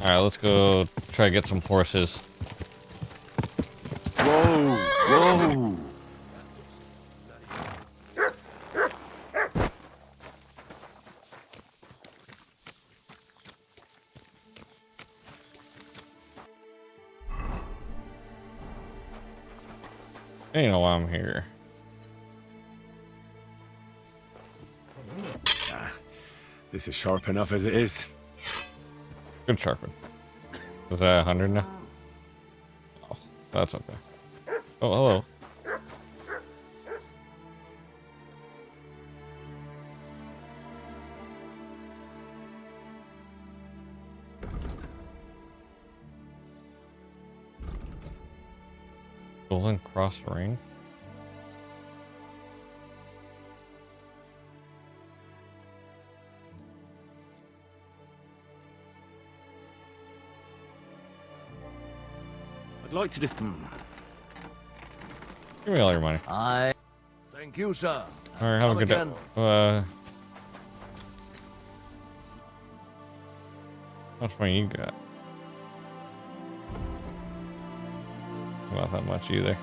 Alright, let's go try to get some horses. Whoa! Whoa! I don't know why I'm here. This is sharp enough as it is. Good sharpen. Is that 100 now? Oh, that's okay. Oh, hello. Golden Cross Ring? I'd like to just... Give me all your money. Thank you, sir. Alright, have a good day. How much money you got? Not that much either.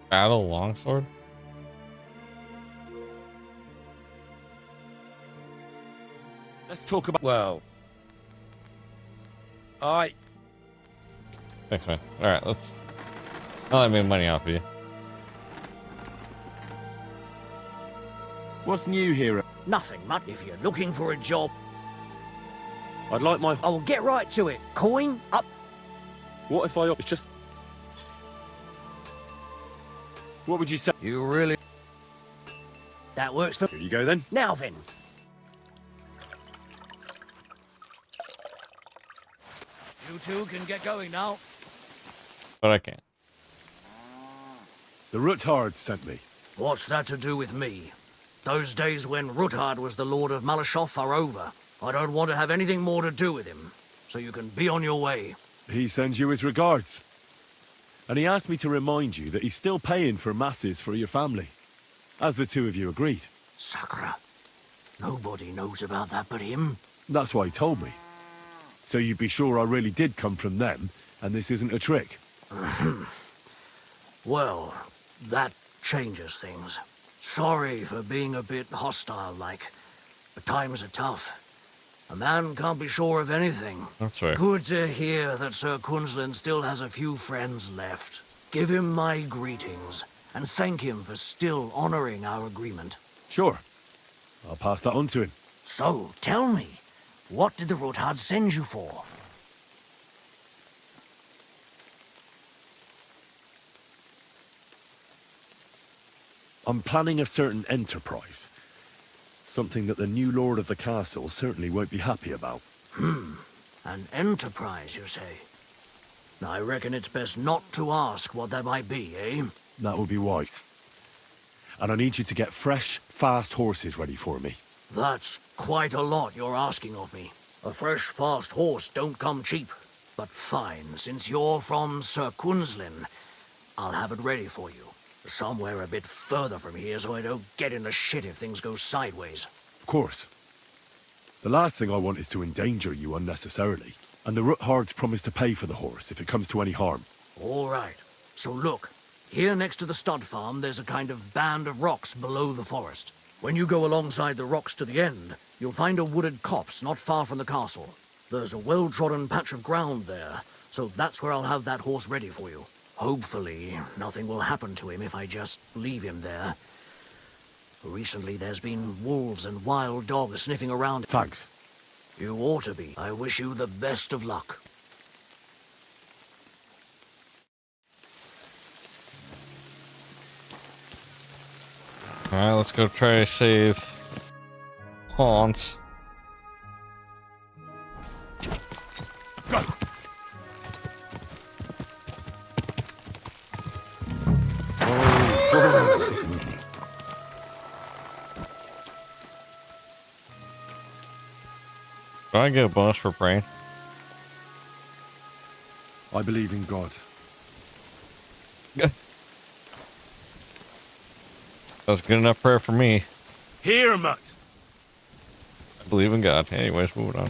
Battle longsword? Let's talk about... Well, Thanks, man. Alright, let's... I'll make money off of you. What's new here? nothing much. If you're looking for a job, I'd like my... I will get right to it. Coin up. What if I... It's just... What would you say? You really? That works for... Here you go then. Now then. You two can get going now. But I can't. The Ruthard sent me. What's that to do with me? Those days when Ruthard was the Lord of Malashoff are over. I don't want to have anything more to do with him. So you can be on your way. He sends you his regards. And he asked me to remind you that he's still paying for masses for your family. As the two of you agreed. Sakura. Nobody knows about that but him. That's why he told me. So you'd be sure I really did come from them, and this isn't a trick. Well, that changes things. Sorry for being a bit hostile-like, but times are tough. A man can't be sure of anything. That's right. Good to hear that Sir Quinlan still has a few friends left. Give him my greetings, and thank him for still honoring our agreement. Sure. I'll pass that on to him. So, tell me, what did the Ruthard send you for? I'm planning a certain enterprise. Something that the new lord of the castle certainly won't be happy about. An enterprise, you say? I reckon it's best not to ask what that might be, eh? That would be wise. And I need you to get fresh, fast horses ready for me. That's quite a lot you're asking of me. A fresh, fast horse don't come cheap. But fine, since you're from Sir Quinlan, I'll have it ready for you. Somewhere a bit further from here so I don't get in the shit if things go sideways. Of course. The last thing I want is to endanger you unnecessarily. And the Ruthards promise to pay for the horse if it comes to any harm. All right. So look, here next to the stud farm there's a kind of band of rocks below the forest. When you go alongside the rocks to the end, you'll find a wooded copse not far from the castle. There's a well-trodden patch of ground there, so that's where I'll have that horse ready for you. Hopefully, nothing will happen to him if I just leave him there. Recently, there's been wolves and wild dogs sniffing around. Thanks. You ought to be. I wish you the best of luck. Alright, let's go try to save Hans. I get a bonus for praying? I believe in God. That's good enough prayer for me. Here, Mutt. I believe in God. Anyways, moving on.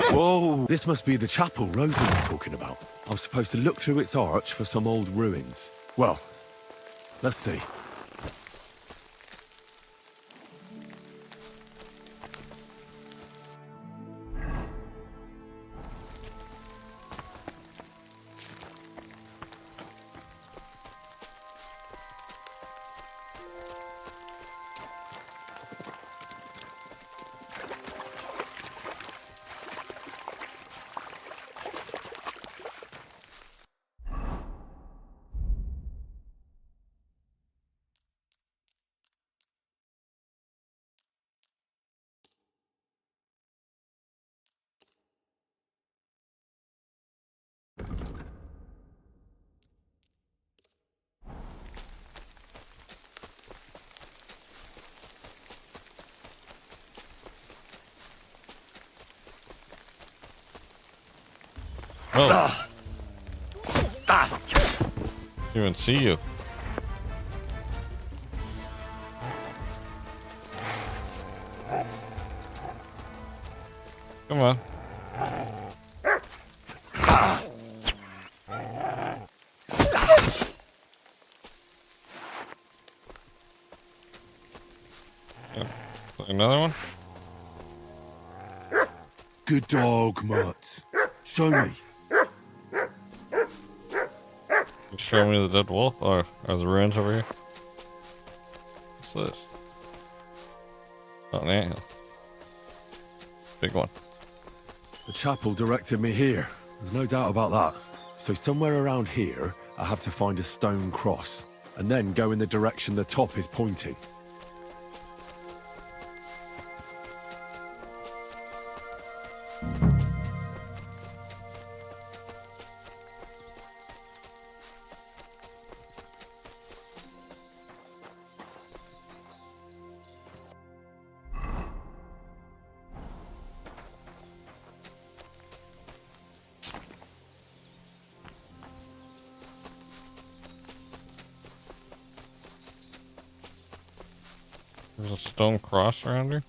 Whoa! This must be the chapel Rosa was talking about. I was supposed to look through its arch for some old ruins. Well, let's see. Oh. Didn't even see you. Come on. Another one? Good dog, Mutt. Show me. Show me the dead wolf, or are the ruins over here? What's this? Oh, an anthill. Big one. The chapel directed me here. There's no doubt about that. So somewhere around here, I have to find a stone cross, and then go in the direction the top is pointing. There's a stone cross around here.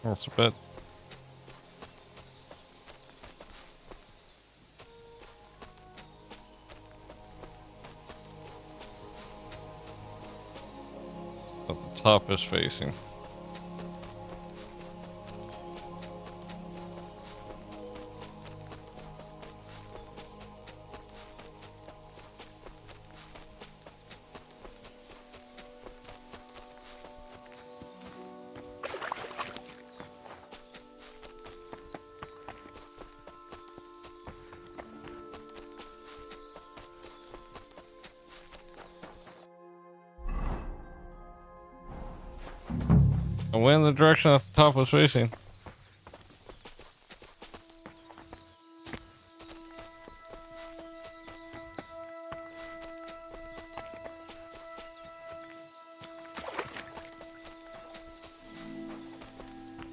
That's a bit. That the top is facing. I went in the direction that the top was facing.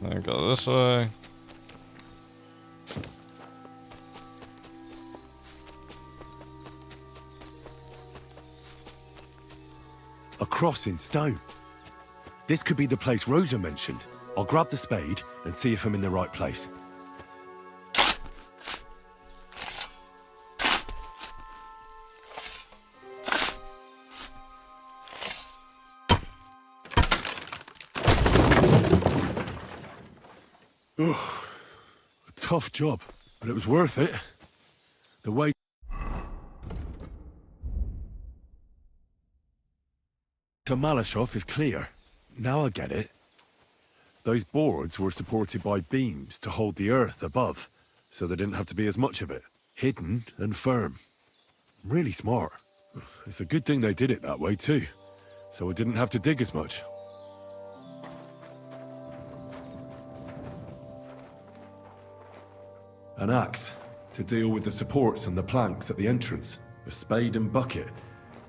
Then go this way. A cross in stone. This could be the place Rosa mentioned. I'll grab the spade and see if I'm in the right place. A tough job, but it was worth it. The way to Malashov is clear. Now I get it. Those boards were supported by beams to hold the earth above, so there didn't have to be as much of it. Hidden and firm. Really smart. It's a good thing they did it that way too, so I didn't have to dig as much. An axe to deal with the supports and the planks at the entrance. A spade and bucket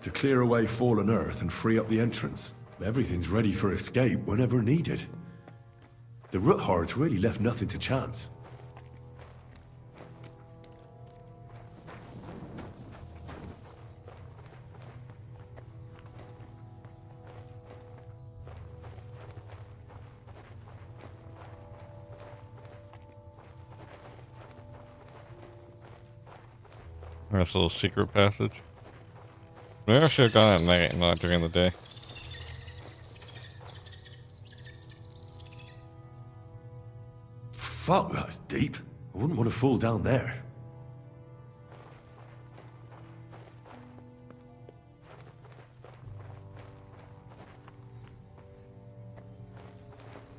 to clear away fallen earth and free up the entrance. Everything's ready for escape whenever needed. The Ruthards really left nothing to chance. Nice little secret passage. Maybe I should have gone at night and not during the day. Fuck, that's deep. I wouldn't want to fall down there.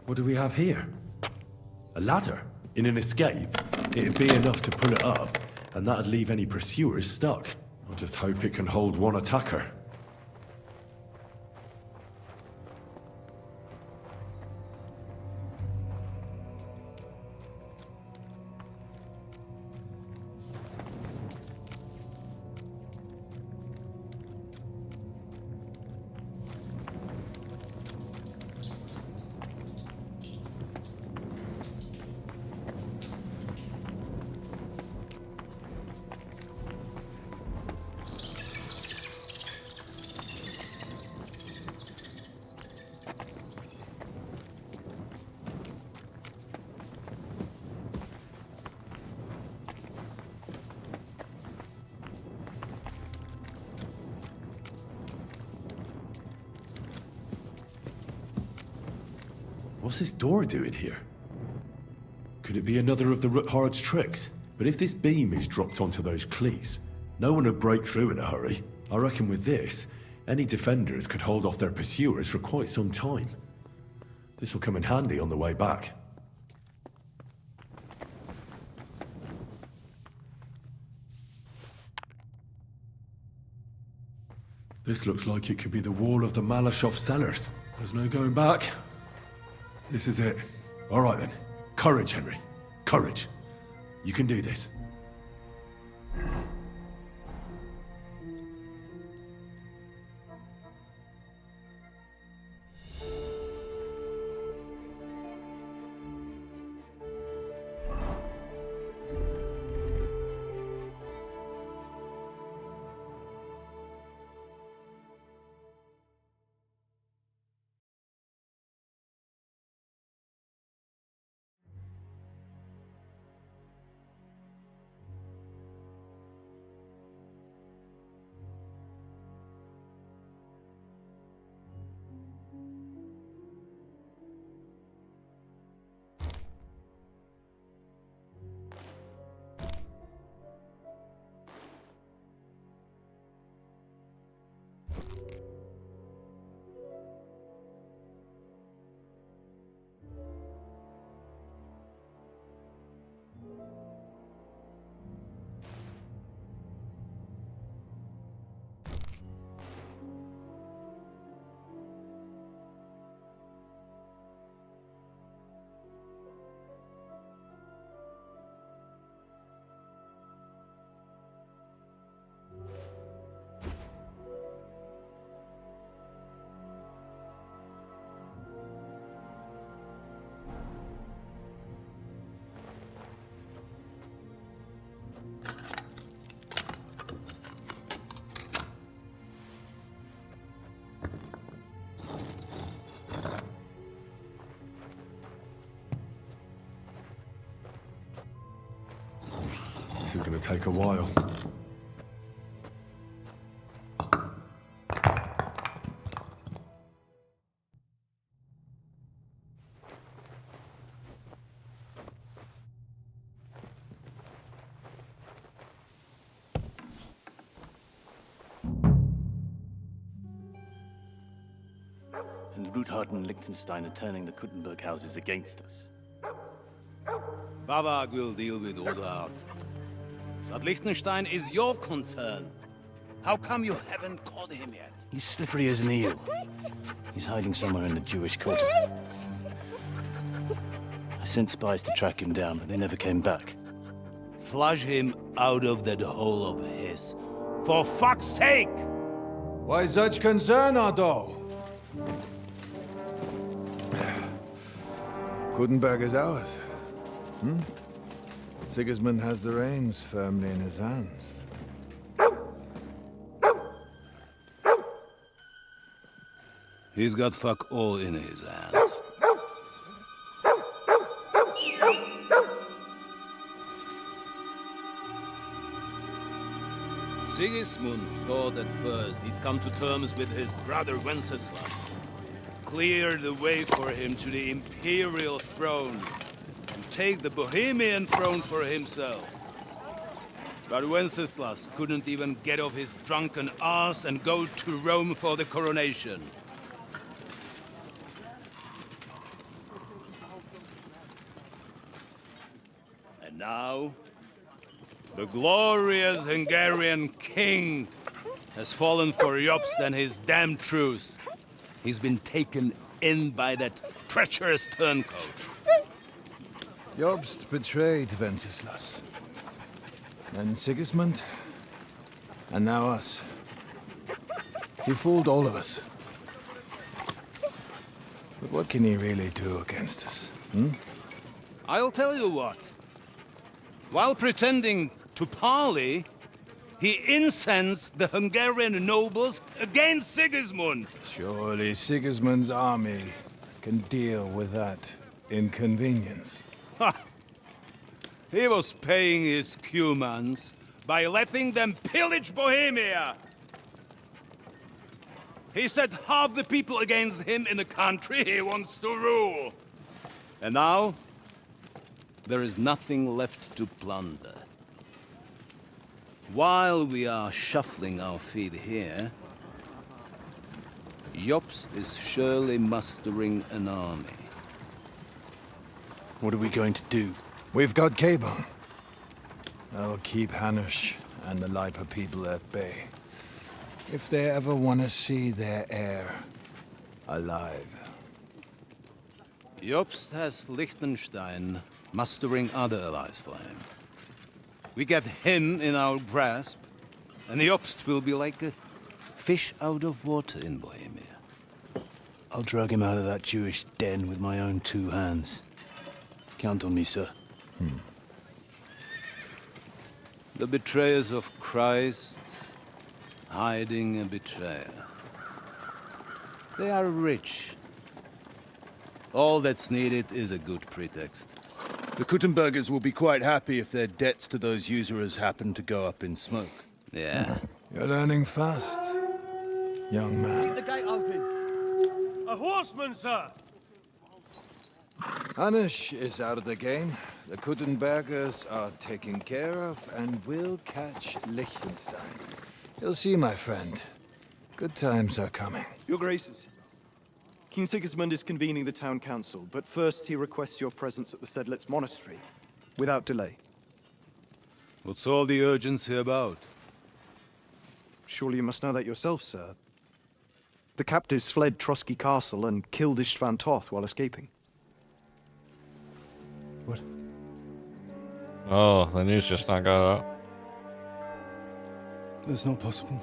What do we have here? A ladder? In an escape, it'd be enough to pull it up, and that'd leave any pursuers stuck. I just hope it can hold one attacker. What's this door doing here? Could it be another of the Ruthard's tricks? But if this beam is dropped onto those cleats, no one would break through in a hurry. I reckon with this, any defenders could hold off their pursuers for quite some time. This will come in handy on the way back. This looks like it could be the wall of the Malashov cellars. There's no going back. This is it. All right then. Courage, Henry. Courage. You can do this. This is gonna take a while. and Ruthard and Liechtenstein are turning the Kuttenberg houses against us. Bavag will deal with Ruthard. But Liechtenstein is your concern. How come you haven't caught him yet? He's slippery as an eel. He's hiding somewhere in the Jewish quarter. I sent spies to track him down, but they never came back. Flush him out of that hole of his. For fuck's sake! Why such concern, Otto? Kuttenberg is ours. Sigismund has the reins firmly in his hands. He's got fuck all in his hands. Sigismund thought at first he'd come to terms with his brother Wenceslas, clear the way for him to the imperial throne, and take the Bohemian throne for himself. But Wenceslas couldn't even get off his drunken ass and go to Rome for the coronation. And now, the glorious Hungarian king has fallen for Jobst and his damned truce. He's been taken in by that treacherous turncoat. Jobst betrayed Wenceslas. Then Sigismund. And now us. He fooled all of us. But what can he really do against us? I'll tell you what. While pretending to parley, he incensed the Hungarian nobles against Sigismund. Surely Sigismund's army can deal with that inconvenience. Ha! He was paying his Cumans by letting them pillage Bohemia. He set half the people against him in the country he wants to rule. And now, there is nothing left to plunder. While we are shuffling our feet here, Jobst is surely mustering an army. What are we going to do? We've got Cabon. That'll keep Hanush and the Lipa people at bay. If they ever want to see their heir alive. Jobst has Liechtenstein mustering other allies for him. We get him in our grasp, and Jobst will be like a fish out of water in Bohemia. I'll drag him out of that Jewish den with my own 2 hands. Count on me, sir. The betrayers of Christ, hiding a betrayer. They are rich. All that's needed is a good pretext. The Kuttenbergers will be quite happy if their debts to those usurers happen to go up in smoke. Yeah. You're learning fast, young man. The gate open. A horseman, sir! Hanush is out of the game. The Kuttenbergers are taken care of, and we'll catch Liechtenstein. You'll see, my friend. Good times are coming. Your Graces, King Sigismund is convening the town council, but first he requests your presence at the Sedlitz monastery, without delay. What's all the urgency about? Surely you must know that yourself, sir. The captives fled Trotsky Castle and killed Istvan Toth while escaping. What? Oh, the news just not got out. That's not possible.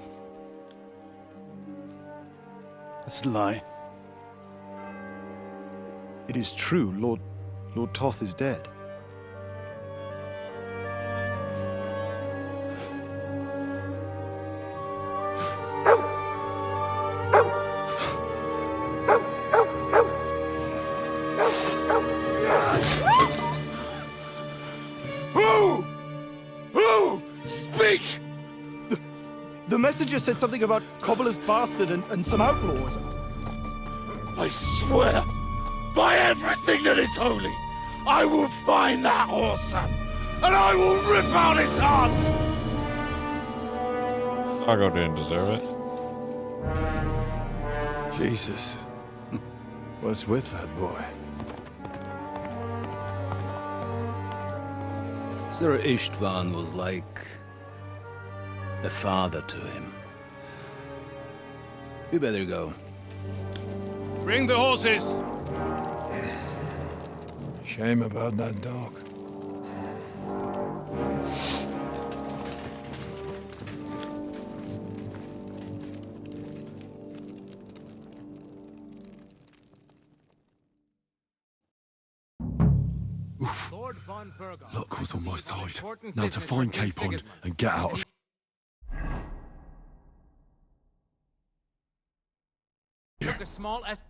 That's a lie. It is true, Lord Toth is dead. Who? Speak! The messenger said something about Cobbler's bastard and some outlaws. I swear, by everything that is holy, I will find that whoreson, and I will rip out his heart! Argo didn't deserve it. Jesus. What's with that boy? Sir Istvan was like a father to him. You better go. Bring the horses! Shame about that dog. Lord von Burgos. Luck was on my side. Important Now to business find for King Capon Sigismund. and get out of Took a small escort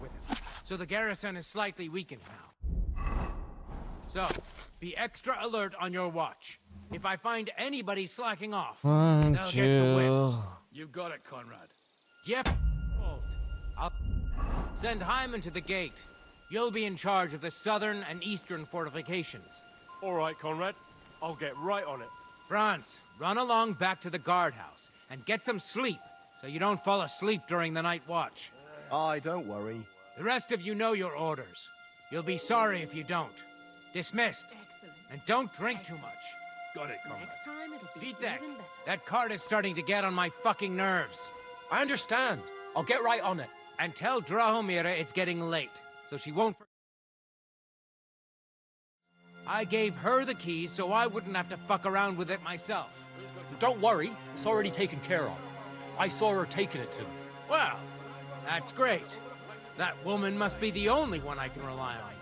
with him, so the garrison is slightly weakened now. So, be extra alert on your watch. If I find anybody slacking off, they'll get the whip. You got it, Conrad. Jeff, I'll send Hyman to the gate. You'll be in charge of the southern and eastern fortifications. All right, Conrad. I'll get right on it. Franz, run along back to the guardhouse and get some sleep so you don't fall asleep during the night watch. Aye, don't worry. The rest of you know your orders. You'll be sorry if you don't. Dismissed. Excellent. And don't drink too much. Got it, Conrad. Next time it'll be Beat that. even better. That cart is starting to get on my fucking nerves. I understand. I'll get right on it. And tell Drahomira it's getting late, so she won't... I gave her the keys so I wouldn't have to fuck around with it myself. Don't worry. It's already taken care of. I saw her taking it to him. Well, that's great. That woman must be the only one I can rely on.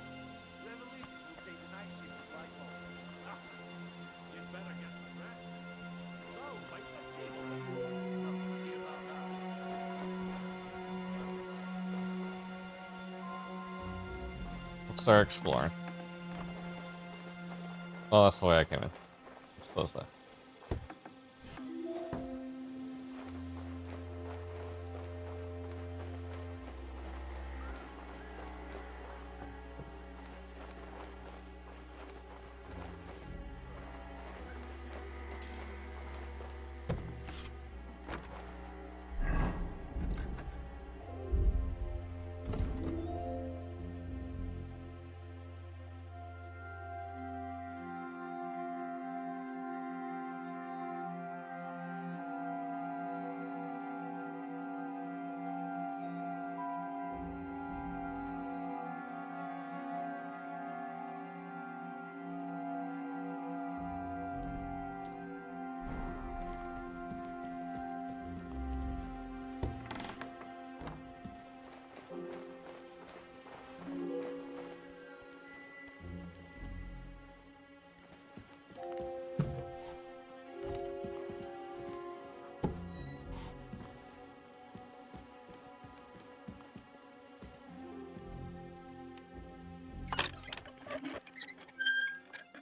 Let's start exploring. Oh, that's the way I came in. Let's close that.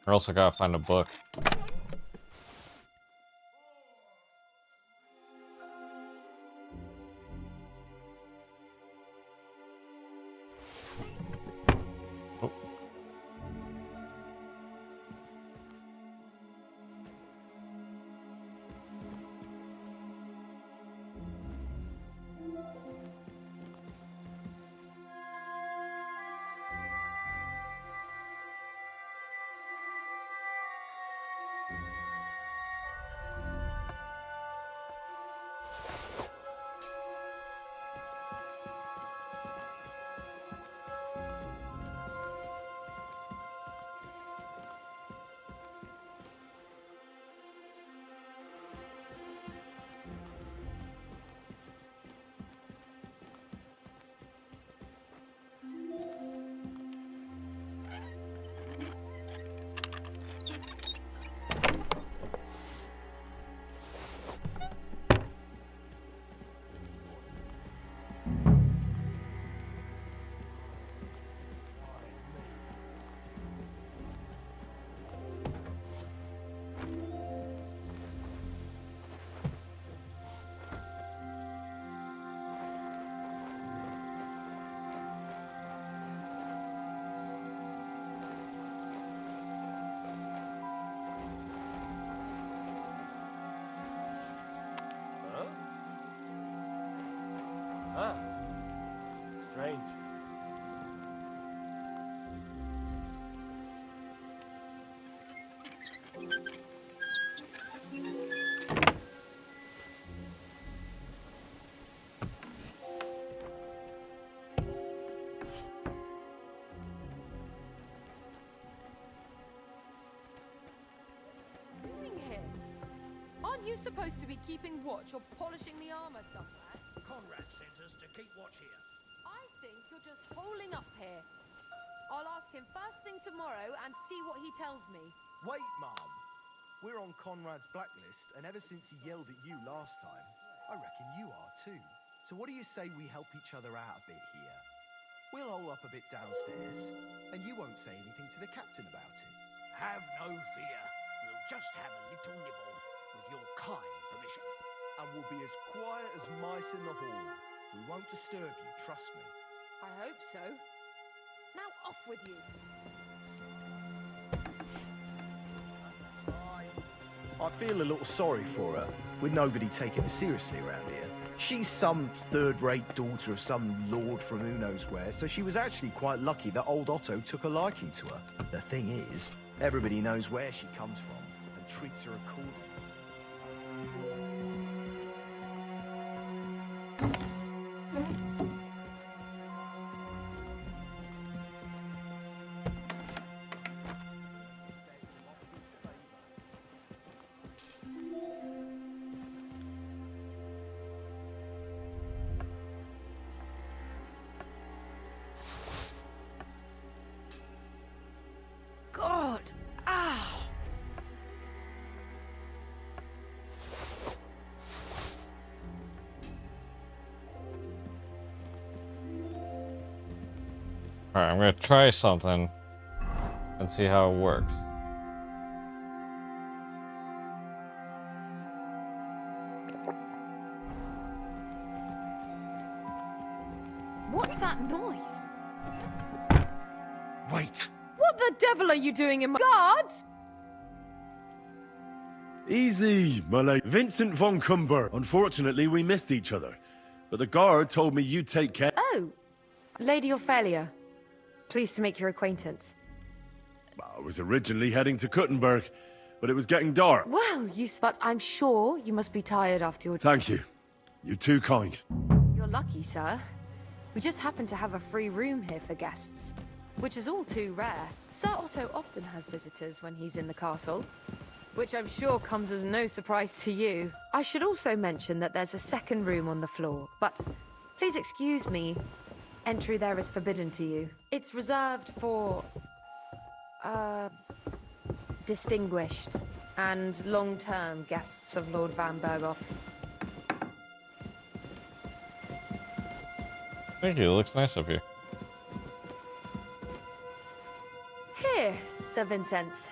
Or else I gotta find a book. Oh. Aren't you supposed to be keeping watch or polishing the armor somewhere? Conrad sent us to keep watch here. I think you're just holing up here. I'll ask him first thing tomorrow and see what he tells me. Wait, Mum. We're on Conrad's blacklist, and ever since he yelled at you last time, I reckon you are too. So what do you say we help each other out a bit here? We'll hole up a bit downstairs, and you won't say anything to the captain about it. Have no fear. We'll just have a little nibble, with your kind permission. And we'll be as quiet as mice in the hall. We won't disturb you, trust me. I hope so. Now off with you. I feel a little sorry for her, with nobody taking her seriously around here. She's some third-rate daughter of some lord from who knows where, so she was actually quite lucky that old Otto took a liking to her. The thing is, everybody knows where she comes from and treats her accordingly. God! Ah! Alright, I'm gonna try something and see how it works. What's that noise? Wait! What the devil are you doing in my guards? Easy, my lady. Vincent von Cumber. Unfortunately, we missed each other. But the guard told me you'd take care. Oh, Lady Ophelia. Pleased to make your acquaintance. I was originally heading to Kuttenberg, but it was getting dark. Well, but I'm sure you must be tired after your... Thank you. You're too kind. You're lucky, sir. We just happen to have a free room here for guests, which is all too rare. Sir Otto often has visitors when he's in the castle, which I'm sure comes as no surprise to you. I should also mention that there's a second room on the floor, but please excuse me. Entry there is forbidden to you. It's reserved for, distinguished and long-term guests of Lord Van Berghoff. Thank you, it looks nice up here. Here, Sir Vincenz.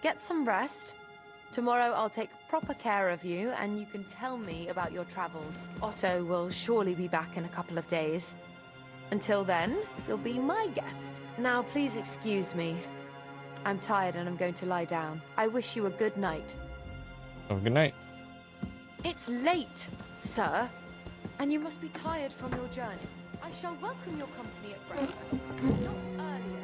Get some rest. Tomorrow I'll take proper care of you, and you can tell me about your travels. Otto will surely be back in a couple of days. Until then, you'll be my guest. Now, please excuse me. I'm tired and I'm going to lie down. I wish you a good night. Have a good night. It's late, sir, and you must be tired from your journey. I shall welcome your company at breakfast, not earlier.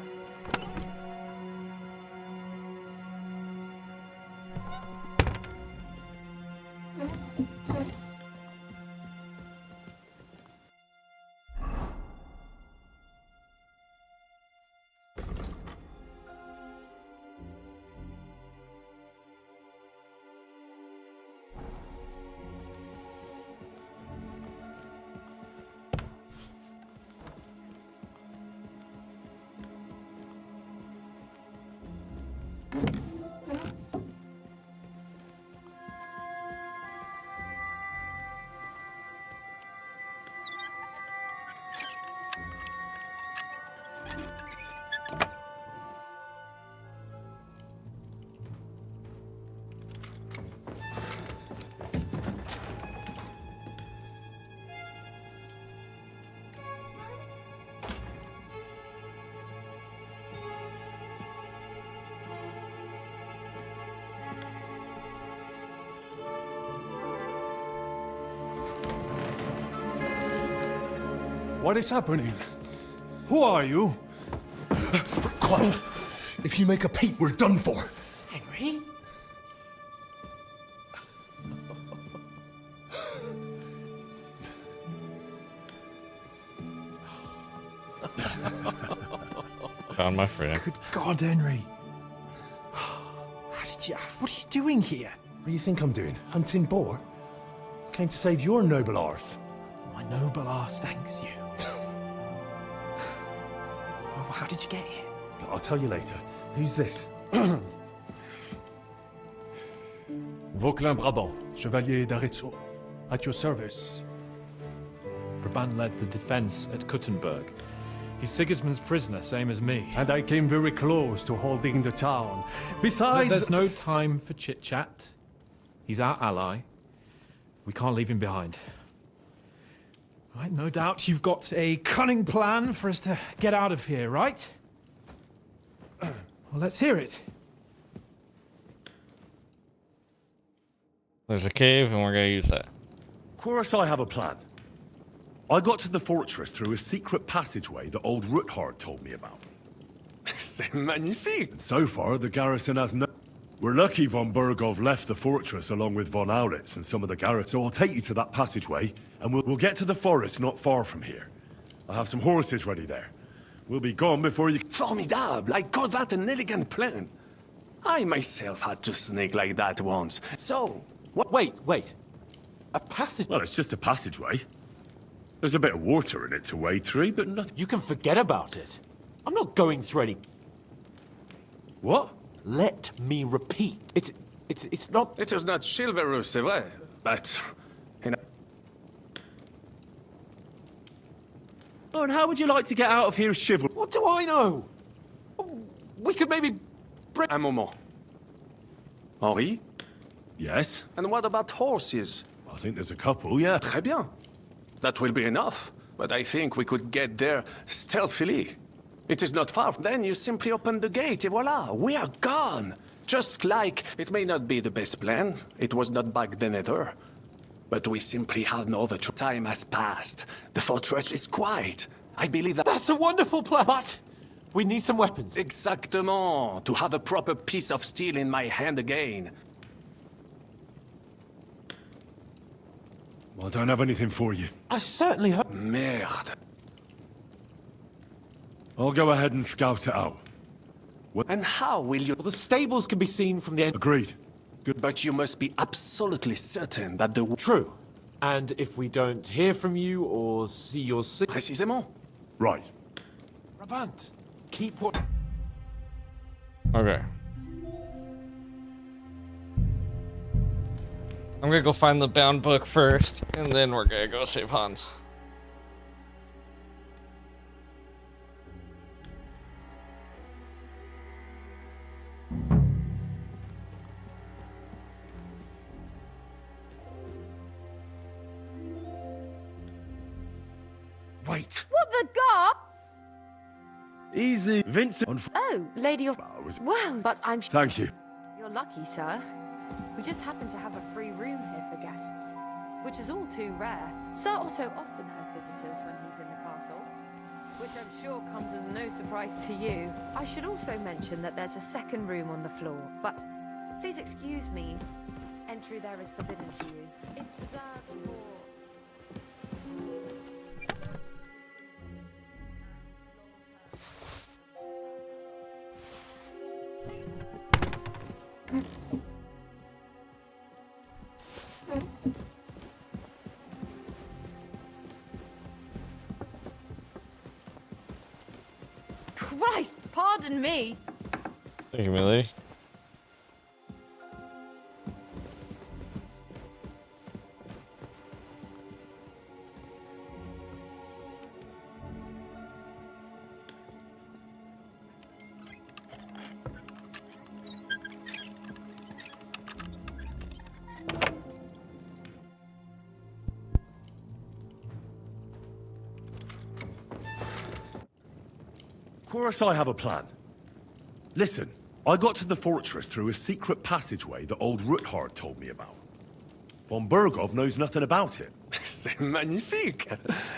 What is happening? Who are you? Quiet. If you make a peep, we're done for. Henry? Found my friend. Good God, Henry. What are you doing here? What do you think I'm doing? Hunting boar? Came to save your noble arse. My noble arse thanks you. Well, how did you get here? I'll tell you later. Who's this? Vauquelin Brabant, Chevalier d'Arezzo. At your service. Brabant led the defense at Kuttenberg. He's Sigismund's prisoner, same as me. And I came very close to holding the town. Besides... There's no time for chit-chat. He's our ally. We can't leave him behind. Right, no doubt you've got a cunning plan for us to get out of here, right? Well, let's hear it. There's a cave, and we're gonna use that. Of course I have a plan. I got to the fortress through a secret passageway that old Ruthard told me about. C'est magnifique! And so far, the garrison has no... We're lucky von Burgov left the fortress along with von Aulitz and some of the garrison, so I'll take you to that passageway, and we'll get to the forest not far from here. I'll have some horses ready there. We'll be gone before you... Formidable! I call that an elegant plan. I myself had to sneak like that once, so... What? Wait. A passage? Well, it's just a passageway. There's a bit of water in it to wade through, but nothing... You can forget about it. I'm not going through any... What? Let me repeat. It's not... It is not chivalrous, c'est vrai, but... Oh, and how would you like to get out of here, chivalry? What do I know? We could maybe... Un moment. Henri? Yes? And what about horses? I think there's a couple, yeah. Très bien. That will be enough. But I think we could get there stealthily. It is not far. Then you simply open the gate, et voila, we are gone. Just like, it may not be the best plan. It was not back then either. But we simply have no other time has passed. The fortress is quiet. I believe that... That's a wonderful plan! But we need some weapons. Exactement. To have a proper piece of steel in my hand again. Well, I don't have anything for you. I certainly hope... Merde. I'll go ahead and scout it out. And how will you... Well, the stables can be seen from the end... Agreed. Good. But you must be absolutely certain that the... True. And if we don't hear from you or see your... Précisément. Right. Brabant, keep what... Okay. I'm gonna go find the bound book first, and then we're gonna go save Hans. Wait. What the god? Easy. Vincent. Oh, Lady of... Well, but I'm... Thank you. You're lucky, sir. We just happen to have a free room here for guests, which is all too rare. Sir Otto often has visitors when he's in the castle, which I'm sure comes as no surprise to you. I should also mention that there's a second room on the floor, but please excuse me. Entry there is forbidden to you. It's reserved for... Christ, pardon me. Thank you, milady. Of course I have a plan. Listen, I got to the fortress through a secret passageway that old Ruthard told me about. Von Burgov knows nothing about it. C'est magnifique.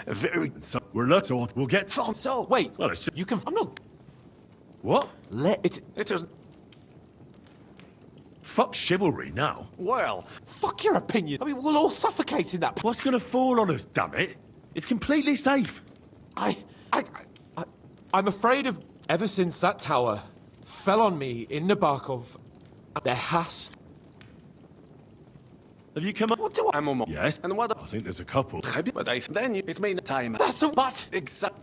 Very... So we're lucky, so we'll get... So, wait. Well, it's just... You can... I'm not... What? Let it... It is... Fuck chivalry now. Well... Fuck your opinion. I mean, we'll all suffocate in that... What's gonna fall on us, damn it? It's completely safe. I'm afraid of... Ever since that tower fell on me in Nabokov, there has... Have you come up? What do I moment? Yes. And what? I think there's a couple. But then it may not time. That's a what? Exact.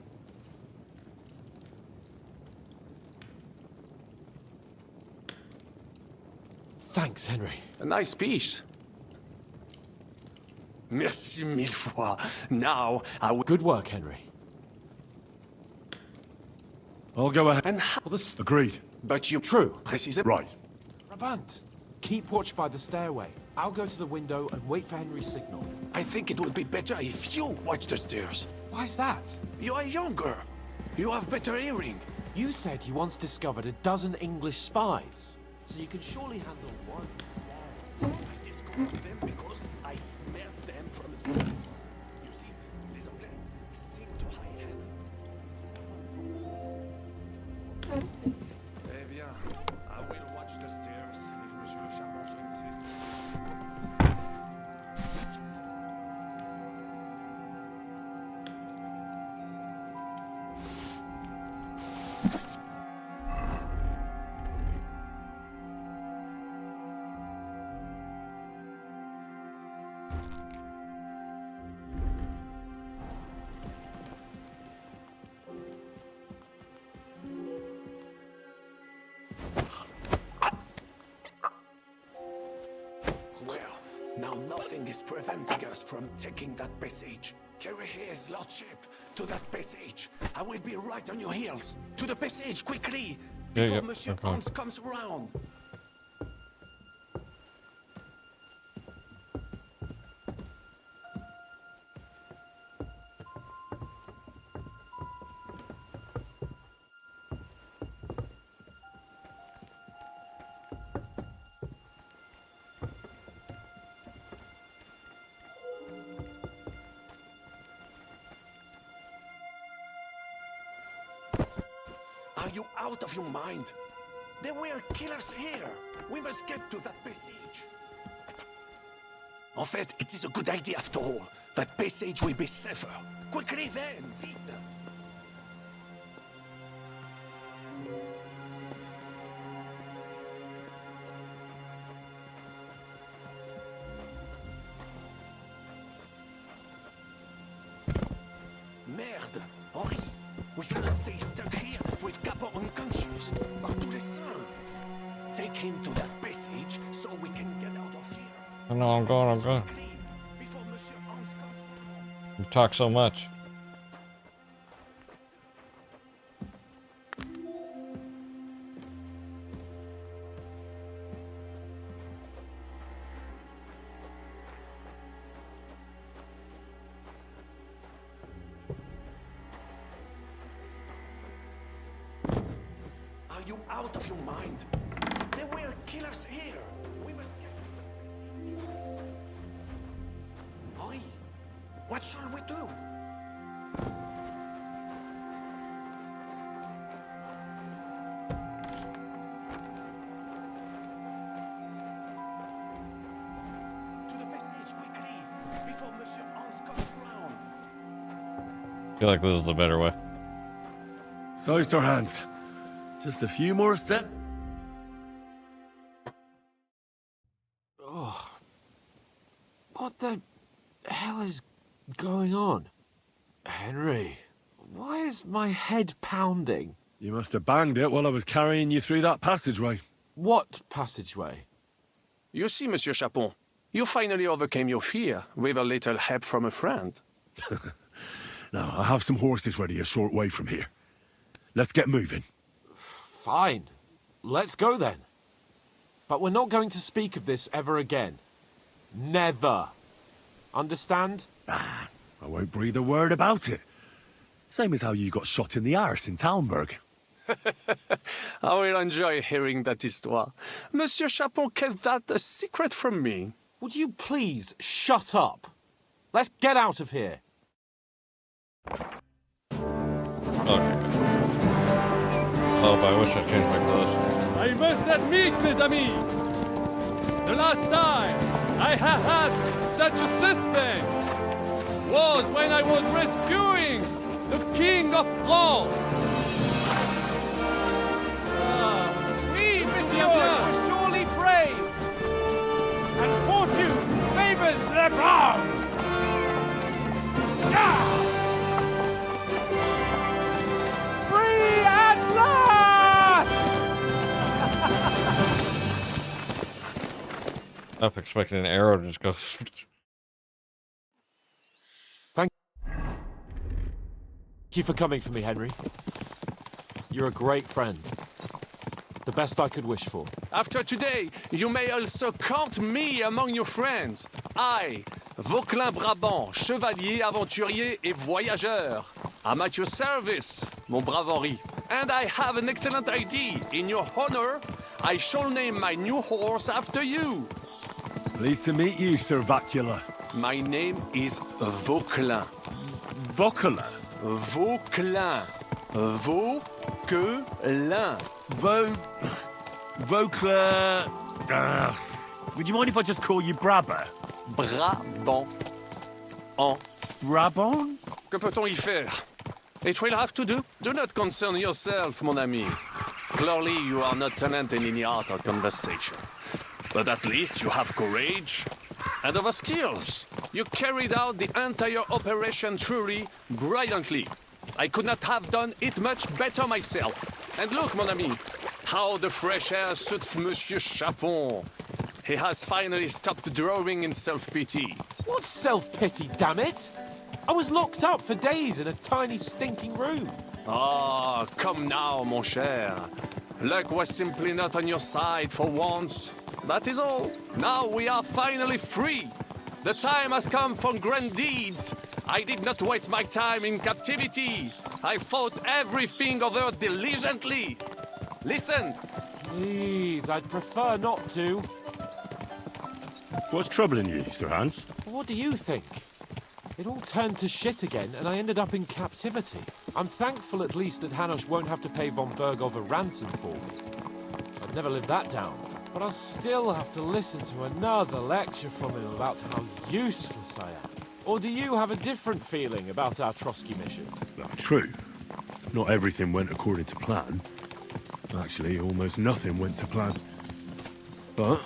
Thanks, Henry. A nice piece. Merci mille fois. Now I will. Good work, Henry. I'll go ahead. And how? Agreed. But you. True. Precisely. Right. Brabant, keep watch by the stairway. I'll go to the window and wait for Henry's signal. I think it would be better if you watch the stairs. Why's that? You are younger. You have better hearing. You said you once discovered a dozen English spies, so you can surely handle one. I discovered them because I smelled them from a distance. You see, les Anglais stick to high heaven. Eh bien, I will watch the stairs if Monsieur Chapon so insists. Well, now nothing is preventing us from taking that passage. Carry his lordship to that passage. I will be right on your heels. To the passage, quickly! Yeah, Before yeah, Monsieur okay. Hans comes around. Are you out of your mind? There were killers here. We must get to that passage. En fait, it is a good idea after all. That passage will be safer. Quickly then, vite! Merde! Henri! We cannot stay stuck here with Capon unconscious. Par tous les saints! Take him to that passage so we can get out of here. I know, I'm going, I'm going. Before Monsieur Hans comes. You talk so much. Are you out of your mind? There were killers here. We must get... Henri, what shall we do? To the passage quickly, before Monsieur Hans comes round. I feel like this is the better way. Size our hands. Just a few more steps. Oh. What the hell is going on? Henry, why is my head pounding? You must have banged it while I was carrying you through that passageway. What passageway? You see, Monsieur Chapon, you finally overcame your fear with a little help from a friend. Now, I have some horses ready a short way from here. Let's get moving. Fine. Let's go then. But we're not going to speak of this ever again. Never. Understand? I won't breathe a word about it. Same as how you got shot in the arse in Talmberg. I will enjoy hearing that histoire. Monsieur Chapon kept that a secret from me. Would you please shut up? Let's get out of here. Okay. Oh, I wish I changed my clothes. I must admit, mes amis, the last time I have had such a suspense was when I was rescuing the King of France. Oui, monsieur, you were surely brave. And fortune Up expecting an arrow to just go. Thank you for coming for me, Henry. You're a great friend. The best I could wish for. After today, you may also count me among your friends. I, Vauquelin Brabant, chevalier, aventurier et voyageur. I'm at your service, mon brave Henri. And I have an excellent idea. In your honor, I shall name my new horse after you. Pleased to meet you, Sir Vacula. My name is Vauquelin. Vauquelin? Vauquelin. Vauquelin. Vauquelin... would you mind if I just call you Brabber? Brabant. En. Brabant? Que peut-on y faire? It will have to do. Do not concern yourself, mon ami. Clearly, you are not talented in the art of conversation. But at least you have courage and other skills. You carried out the entire operation truly brilliantly. I could not have done it much better myself. And look, mon ami, how the fresh air suits Monsieur Chapon. He has finally stopped drawing in self-pity. What self-pity, damn it? I was locked up for days in a tiny stinking room. Ah, come now, mon cher. Luck was simply not on your side for once. That is all. Now we are finally free. The time has come for grand deeds. I did not waste my time in captivity. I fought everything over diligently. Listen. Please, I'd prefer not to. What's troubling you, Sir Hans? What do you think? It all turned to shit again, and I ended up in captivity. I'm thankful at least that Hanush won't have to pay von Bergov a ransom for me. I'd never live that down. But I'll still have to listen to another lecture from him about how useless I am. Or do you have a different feeling about our Trotsky mission? True. Not everything went according to plan. Actually, almost nothing went to plan. But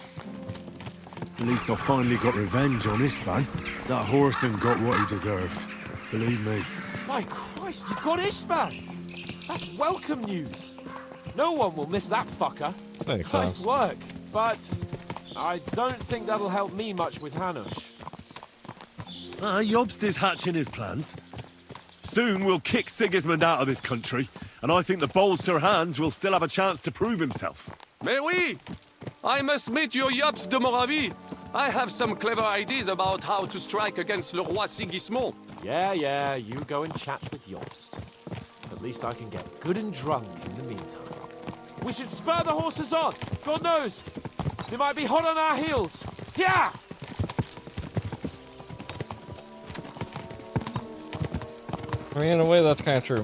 at least I finally got revenge on Istvan. That Horson got what he deserved. Believe me. My Christ, you got Istvan! That's welcome news. No one will miss that fucker. Thanks, Nice Hans. work, but I don't think that'll help me much with Hanush. Jobst is hatching his plans. Soon we'll kick Sigismund out of this country, and I think the bold Sir Hans will still have a chance to prove himself. Mais oui! I must meet your Jobst de Moravie. I have some clever ideas about how to strike against Le Roi Sigismund. Yeah, you go and chat with Jobst. At least I can get good and drunk in the meantime. We should spur the horses on! God knows! They might be hot on our heels! Yeah! I mean, in a way, that's kind of true.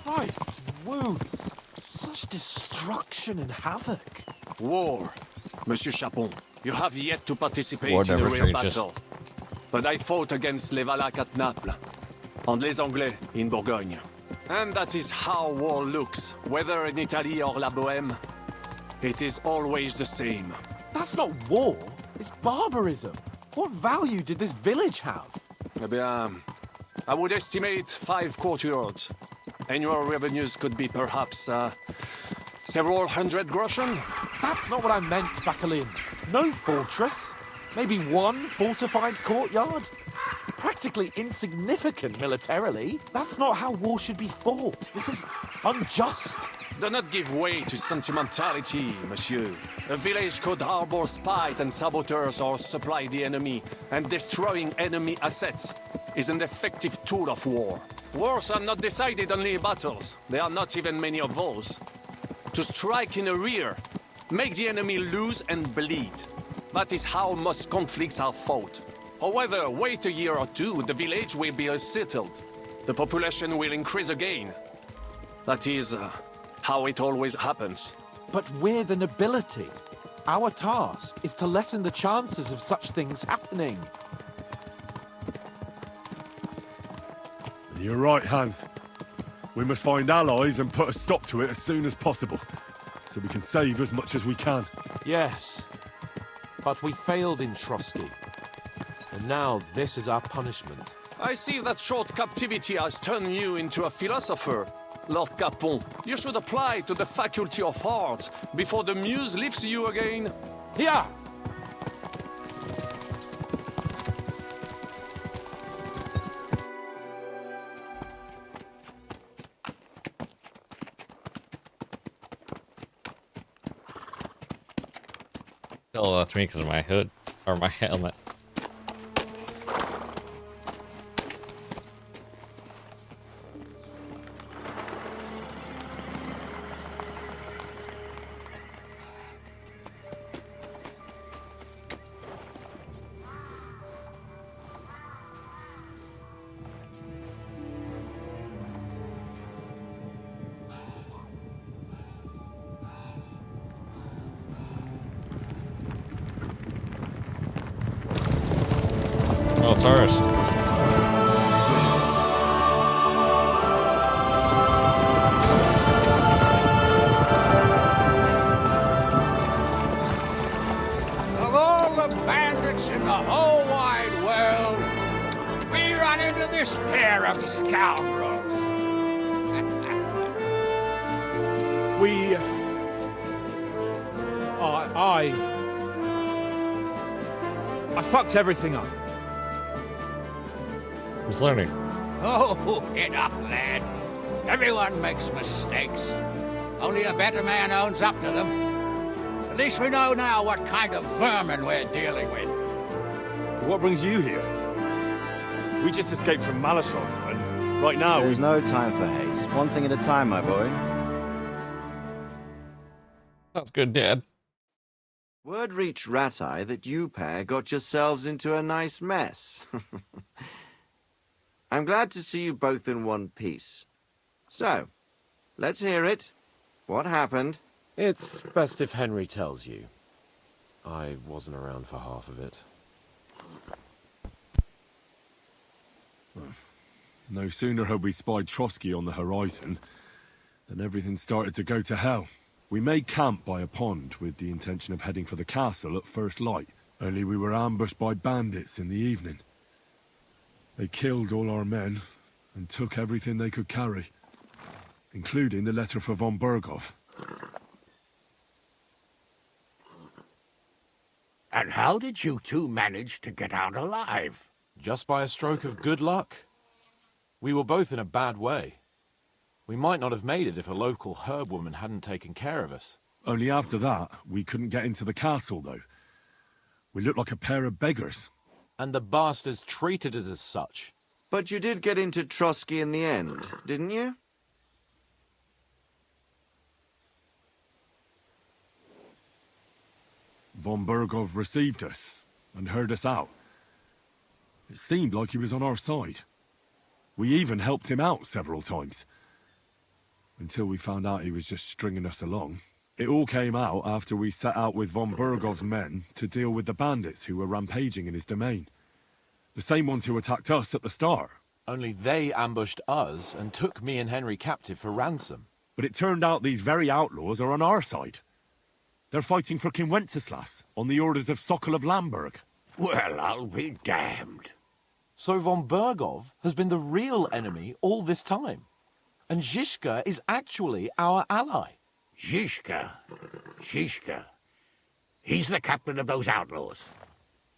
Christ, wounds! Such destruction and havoc. War. Monsieur Chapon, you have yet to participate War in a never real changes. battle. But I fought against les Valaques at Naples, and les Anglais in Bourgogne. And that is how war looks, whether in Italy or La Bohème. It is always the same. That's not war, it's barbarism. What value did this village have? Eh bien, I would estimate 5 courtyards. Annual revenues could be perhaps, several hundred groschen. That's not what I meant, Bakalin. No fortress. Maybe one fortified courtyard. Practically insignificant militarily. That's not how war should be fought. This is unjust. Do not give way to sentimentality, monsieur. A village could harbor spies and saboteurs or supply the enemy, and destroying enemy assets is an effective tool of war. Wars are not decided only in battles. There are not even many of those. To strike in the rear, make the enemy lose and bleed. That is how most conflicts are fought. However, wait a year or two, the village will be settled. The population will increase again. That is how it always happens. But we're the nobility. Our task is to lessen the chances of such things happening. You're right, Hans. We must find allies and put a stop to it as soon as possible, so we can save as much as we can. Yes, but we failed in Trotsky. And now this is our punishment. I see that short captivity has turned you into a philosopher. Lord Capon. You should apply to the Faculty of Arts before the muse lifts you again. Here! Oh, that's me because of my hood or my helmet. Oh, it's ours. Of all the bandits in the whole wide world, we run into this pair of scoundrels. We... I fucked everything up. Who's learning? Oh, get up, lad. Everyone makes mistakes. Only a better man owns up to them. At least we know now what kind of vermin we're dealing with. What brings you here? We just escaped from Malashov, and right now There's no time for haste. One thing at a time, my boy. Sounds good, Dad. Word reached Ratai that you pair got yourselves into a nice mess. I'm glad to see you both in one piece. So, let's hear it. What happened? It's best if Henry tells you. I wasn't around for half of it. No sooner had we spied Trotsky on the horizon than everything started to go to hell. We made camp by a pond with the intention of heading for the castle at first light, only we were ambushed by bandits in the evening. They killed all our men and took everything they could carry, including the letter for von Bergov. And how did you two manage to get out alive? Just by a stroke of good luck. We were both in a bad way. We might not have made it if a local herb woman hadn't taken care of us. Only after that, we couldn't get into the castle, though. We looked like a pair of beggars. And the bastards treated us as such. But you did get into Trotsky in the end, didn't you? Von Bergov received us and heard us out. It seemed like he was on our side. We even helped him out several times. Until we found out he was just stringing us along. It all came out after we set out with von Bergov's men to deal with the bandits who were rampaging in his domain. The same ones who attacked us at the start. Only they ambushed us and took me and Henry captive for ransom. But it turned out these very outlaws are on our side. They're fighting for King Wenceslas on the orders of Sokol of Lamberg. Well, I'll be damned. So von Bergov has been the real enemy all this time. And Zhishka is actually our ally. Zhishka. He's the captain of those outlaws.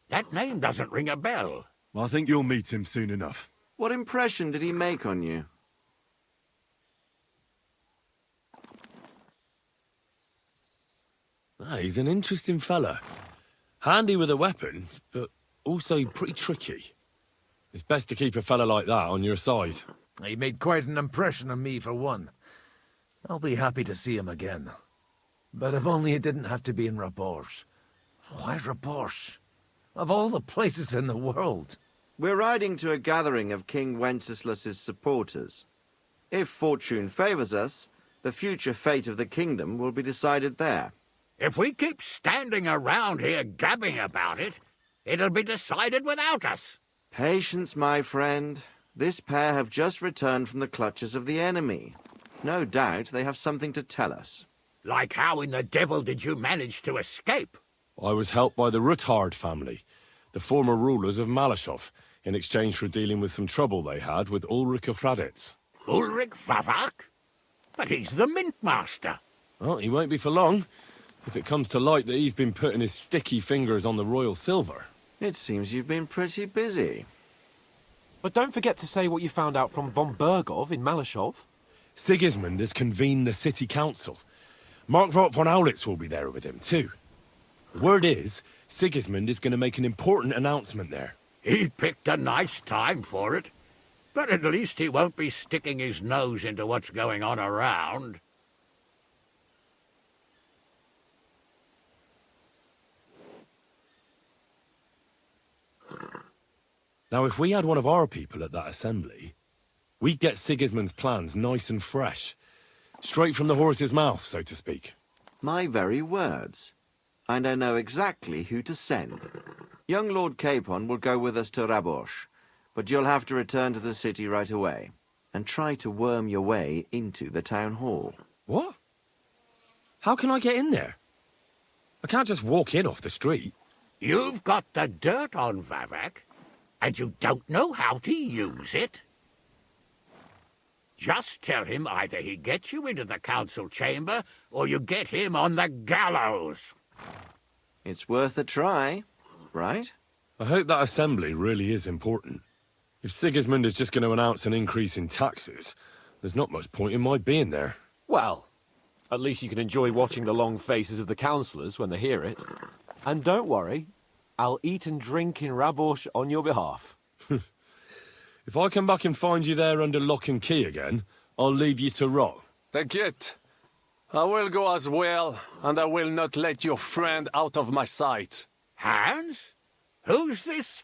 That name doesn't ring a bell. I think you'll meet him soon enough. What impression did he make on you? He's an interesting fella. Handy with a weapon, but also pretty tricky. It's best to keep a fella like that on your side. He made quite an impression on me, for one. I'll be happy to see him again. But if only it didn't have to be in Rabors. Why Rabors? Of all the places in the world. We're riding to a gathering of King Wenceslas's supporters. If fortune favors us, the future fate of the kingdom will be decided there. If we keep standing around here gabbing about it, it'll be decided without us. Patience, my friend. This pair have just returned from the clutches of the enemy. No doubt they have something to tell us. Like how in the devil did you manage to escape? I was helped by the Ruthard family, the former rulers of Malashov, in exchange for dealing with some trouble they had with Ulrich of Raditz. Ulrich Vavak? But he's the Mint Master. Well, he won't be for long, if it comes to light that he's been putting his sticky fingers on the royal silver. It seems you've been pretty busy. But don't forget to say what you found out from von Bergov in Malashov. Sigismund has convened the city council. Markvart von Aulitz will be there with him, too. The word is, Sigismund is going to make an important announcement there. He picked a nice time for it. But at least he won't be sticking his nose into what's going on around. Now, if we had one of our people at that assembly, we'd get Sigismund's plans nice and fresh. Straight from the horse's mouth, so to speak. My very words. And I know exactly who to send. Young Lord Capon will go with us to Rabosh, but you'll have to return to the city right away, and try to worm your way into the town hall. What? How can I get in there? I can't just walk in off the street. You've got the dirt on Vavak, and you don't know how to use it? Just tell him either he gets you into the council chamber, or you get him on the gallows. It's worth a try, right? I hope that assembly really is important. If Sigismund is just going to announce an increase in taxes, there's not much point in my being there. Well, at least you can enjoy watching the long faces of the councillors when they hear it. And don't worry, I'll eat and drink in Rabosh on your behalf. If I come back and find you there under lock and key again, I'll leave you to rot. T'inquiète. I will go as well, and I will not let your friend out of my sight. Hans? Who's this?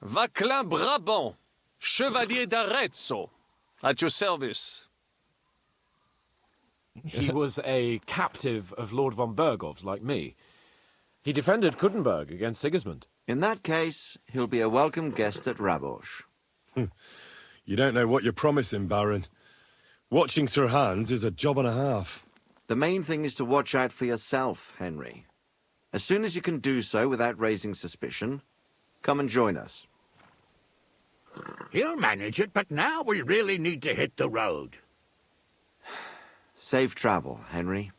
Vaclin Brabant, Chevalier d'Arezzo, at your service. He was a captive of Lord von Bergov's, like me. He defended Kuttenberg against Sigismund. In that case, he'll be a welcome guest at Rabosh. You don't know what you're promising, Baron. Watching Sir Hans is a job and a half. The main thing is to watch out for yourself, Henry. As soon as you can do so without raising suspicion, come and join us. He'll manage it, but now we really need to hit the road. Safe travel, Henry.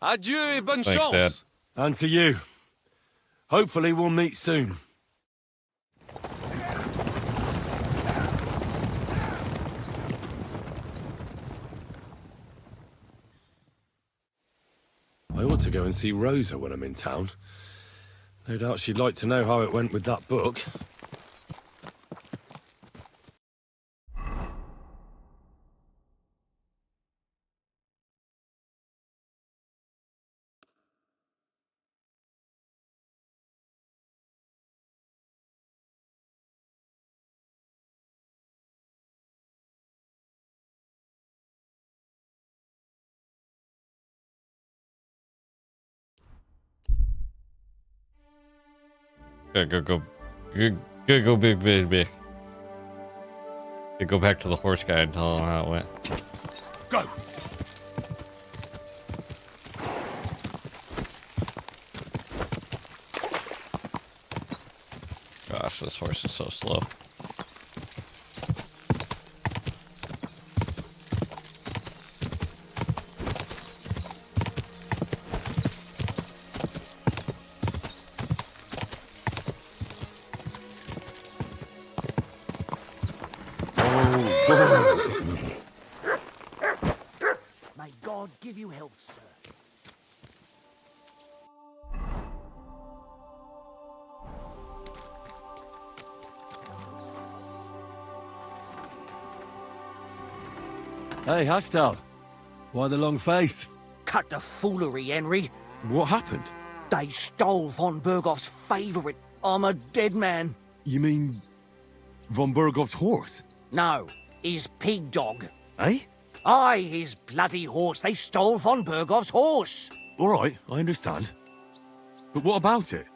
Adieu et bonne Thanks, chance. Dad. And to you. Hopefully we'll meet soon. I ought to go and see Rosa when I'm in town. No doubt she'd like to know how it went with that book. Go big. Go back to the horse guy and tell him how it went. Go! Gosh, this horse is so slow. May God give you health, sir. Hey, Haftal. Why the long face? Cut the foolery, Henry. What happened? They stole von Bergov's favourite. I'm a dead man. You mean von Bergov's horse? No, his pig dog. Eh? Aye, his bloody horse. They stole von Bergov's horse. All right, I understand. But what about it?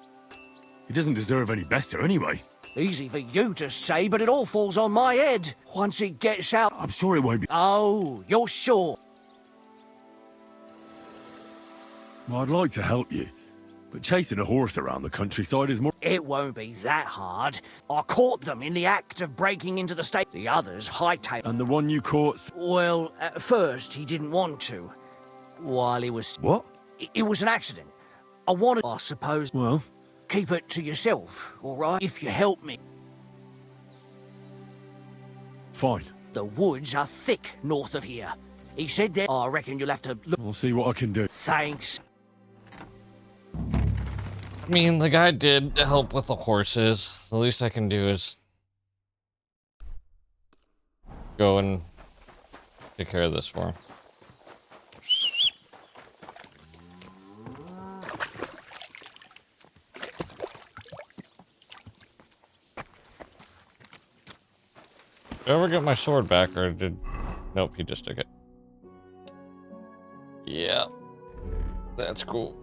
He doesn't deserve any better anyway. Easy for you to say, but it all falls on my head. Once it gets out... I'm sure it won't be... Oh, you're sure? Well, I'd like to help you, but chasing a horse around the countryside is more... It won't be that hard. I caught them in the act of breaking into the state. The others hightailed. And the one you caught... Well, at first he didn't want to. While he was... What? It was an accident. I wanted... I suppose... Well... Keep it to yourself, all right? If you help me. Fine. The woods are thick north of here. He said that... I reckon you'll have to look... I'll see what I can do. Thanks. I mean, the guy did help with the horses. The least I can do is go and take care of this for him. Did I ever get my sword back, or did... Nope, he just took it. Yeah. That's cool.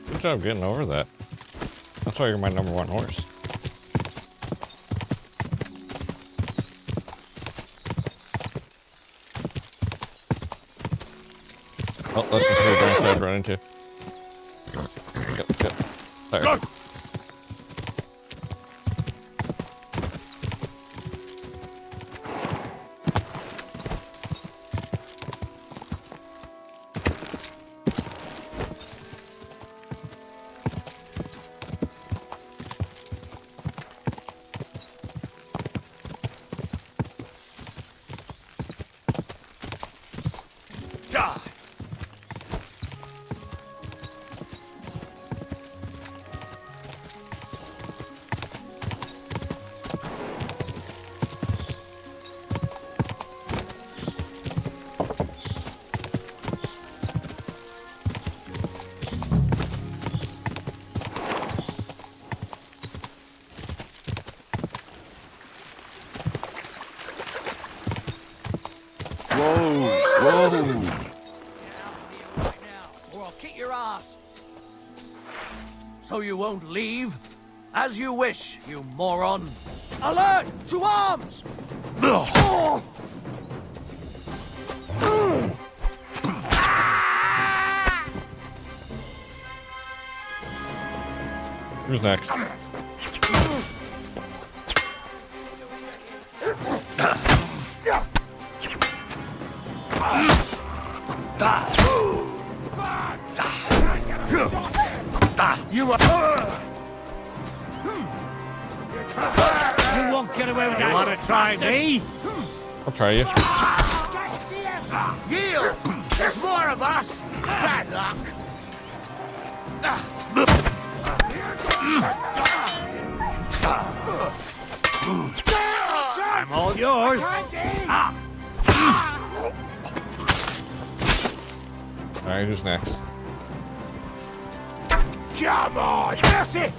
Good job getting over that. That's why you're my #1 horse. Oh, that's the third branch I'd run into. Yep. There. Go! So you won't leave? As you wish, you moron. Alert! To arms! Oh! Who's next? You won't get away with that. You want to try me? I'll try you. Yield! There's more of us! Bad luck! I'm all yours! Alright, who's next? Come on! Mercy!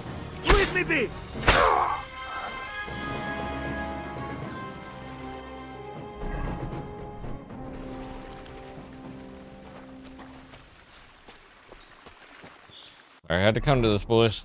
Leave me be! I had to come to this, boys.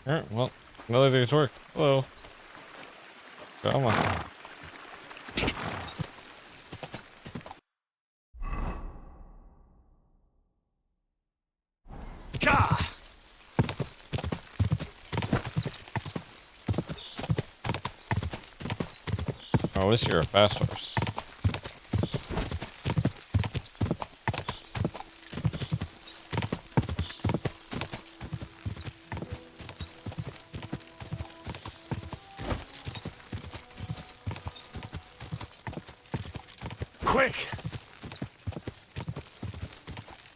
Alright, well, another day's work. Hello. Come on. at least you're a fast horse. Quick!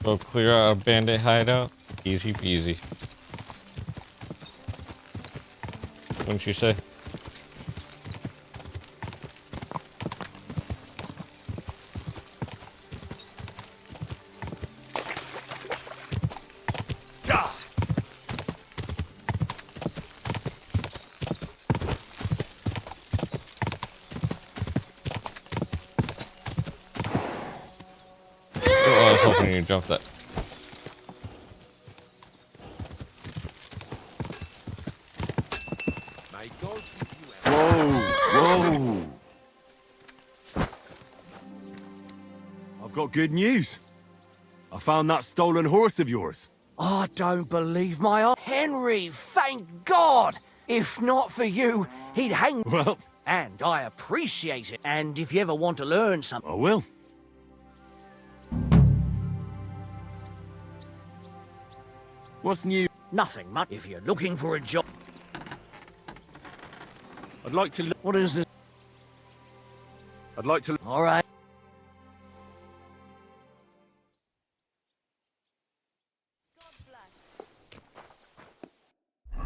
Go clear out a bandit hideout. Easy peasy. Wouldn't you say? Oh, I was hoping you'd jump that. Whoa! I've got good news. I found that stolen horse of yours. I don't believe my eyes. Henry, thank God! If not for you, he'd hang. Well. And I appreciate it. And if you ever want to learn something, I will. What's new? Nothing much. If you're looking for a job. I'd like to. What is this? I'd like to. All right.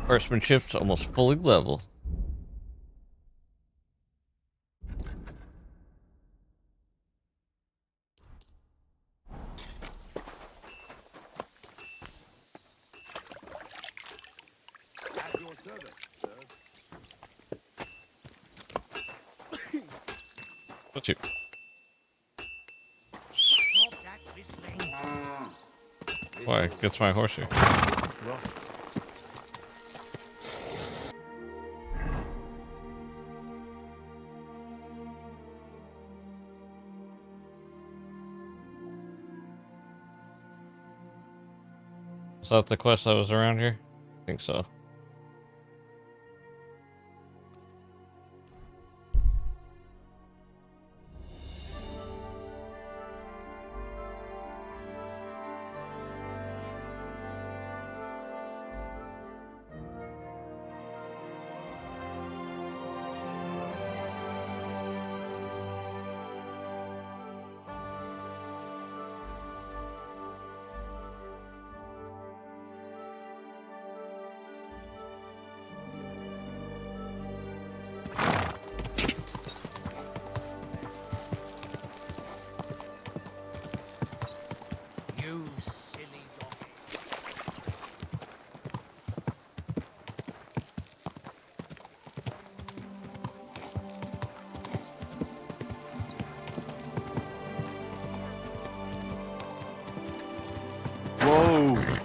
Horsemanship's almost fully level. What's you? Why? Gets my horse here. Is that the quest that was around here? I think so.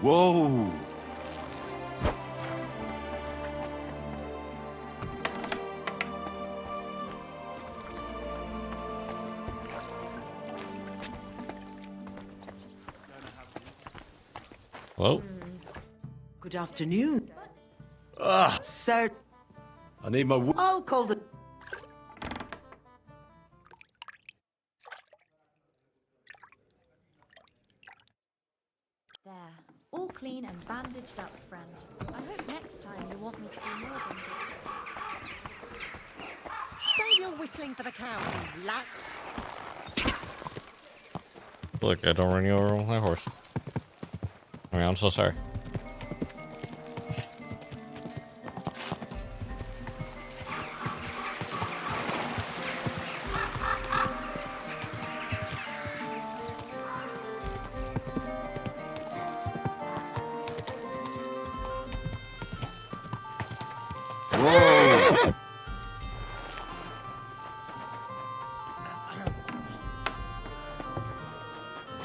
Whoa! Hello? Good afternoon. Sir. I need my. I'll call the. There. All clean and bandaged up, friend. I hope next time you want me to do more than this. Save your whistling for the cow, you lax. Look, I don't run you over with my horse. I mean, I'm so sorry. Whoa!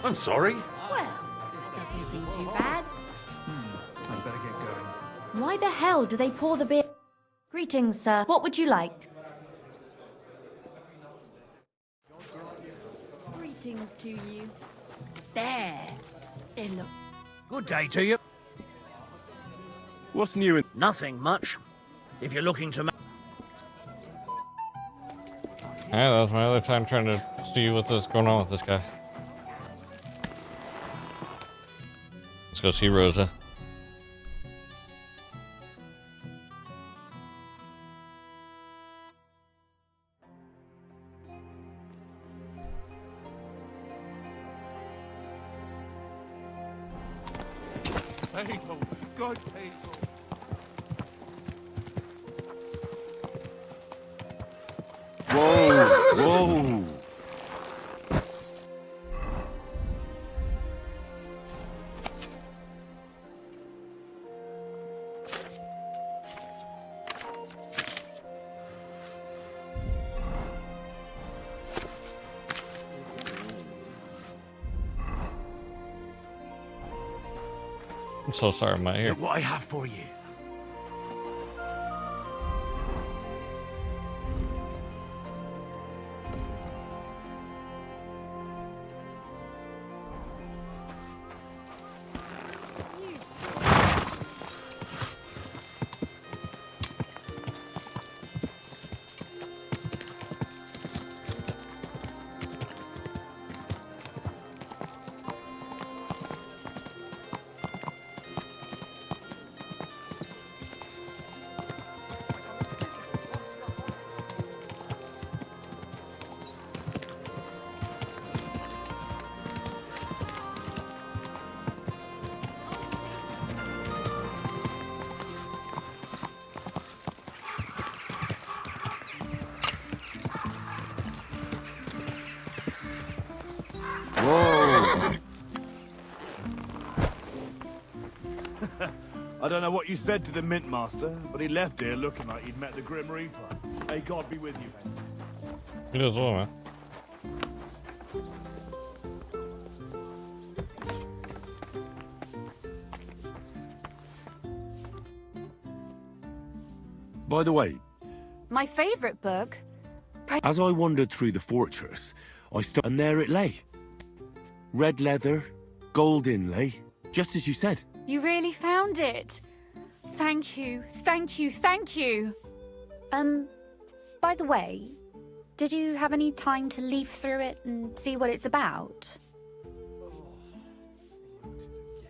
I'm sorry. Well, this doesn't seem too bad. I'd better get going. Why the hell do they pour the beer? Greetings, sir. What would you like? Greetings to you. There. Hello. Good day to you. What's new in? Nothing much. If you're looking to. Yeah, that was my other time trying to see what is going on with this guy. Let's go see Rosa. People, good people. Whoa! Whoa! I'm so sorry, I'm not here. Look what I have for you. I don't know what you said to the Mint Master, but he left here looking like he'd met the Grim Reaper. May God be with you, mate. It is well, man. By the way, My favourite book. as I wandered through the fortress, I stopped and there it lay. Red leather, gold inlay, just as you said. You really found it. Thank you, thank you, thank you. By the way, did you have any time to leaf through it and see what it's about?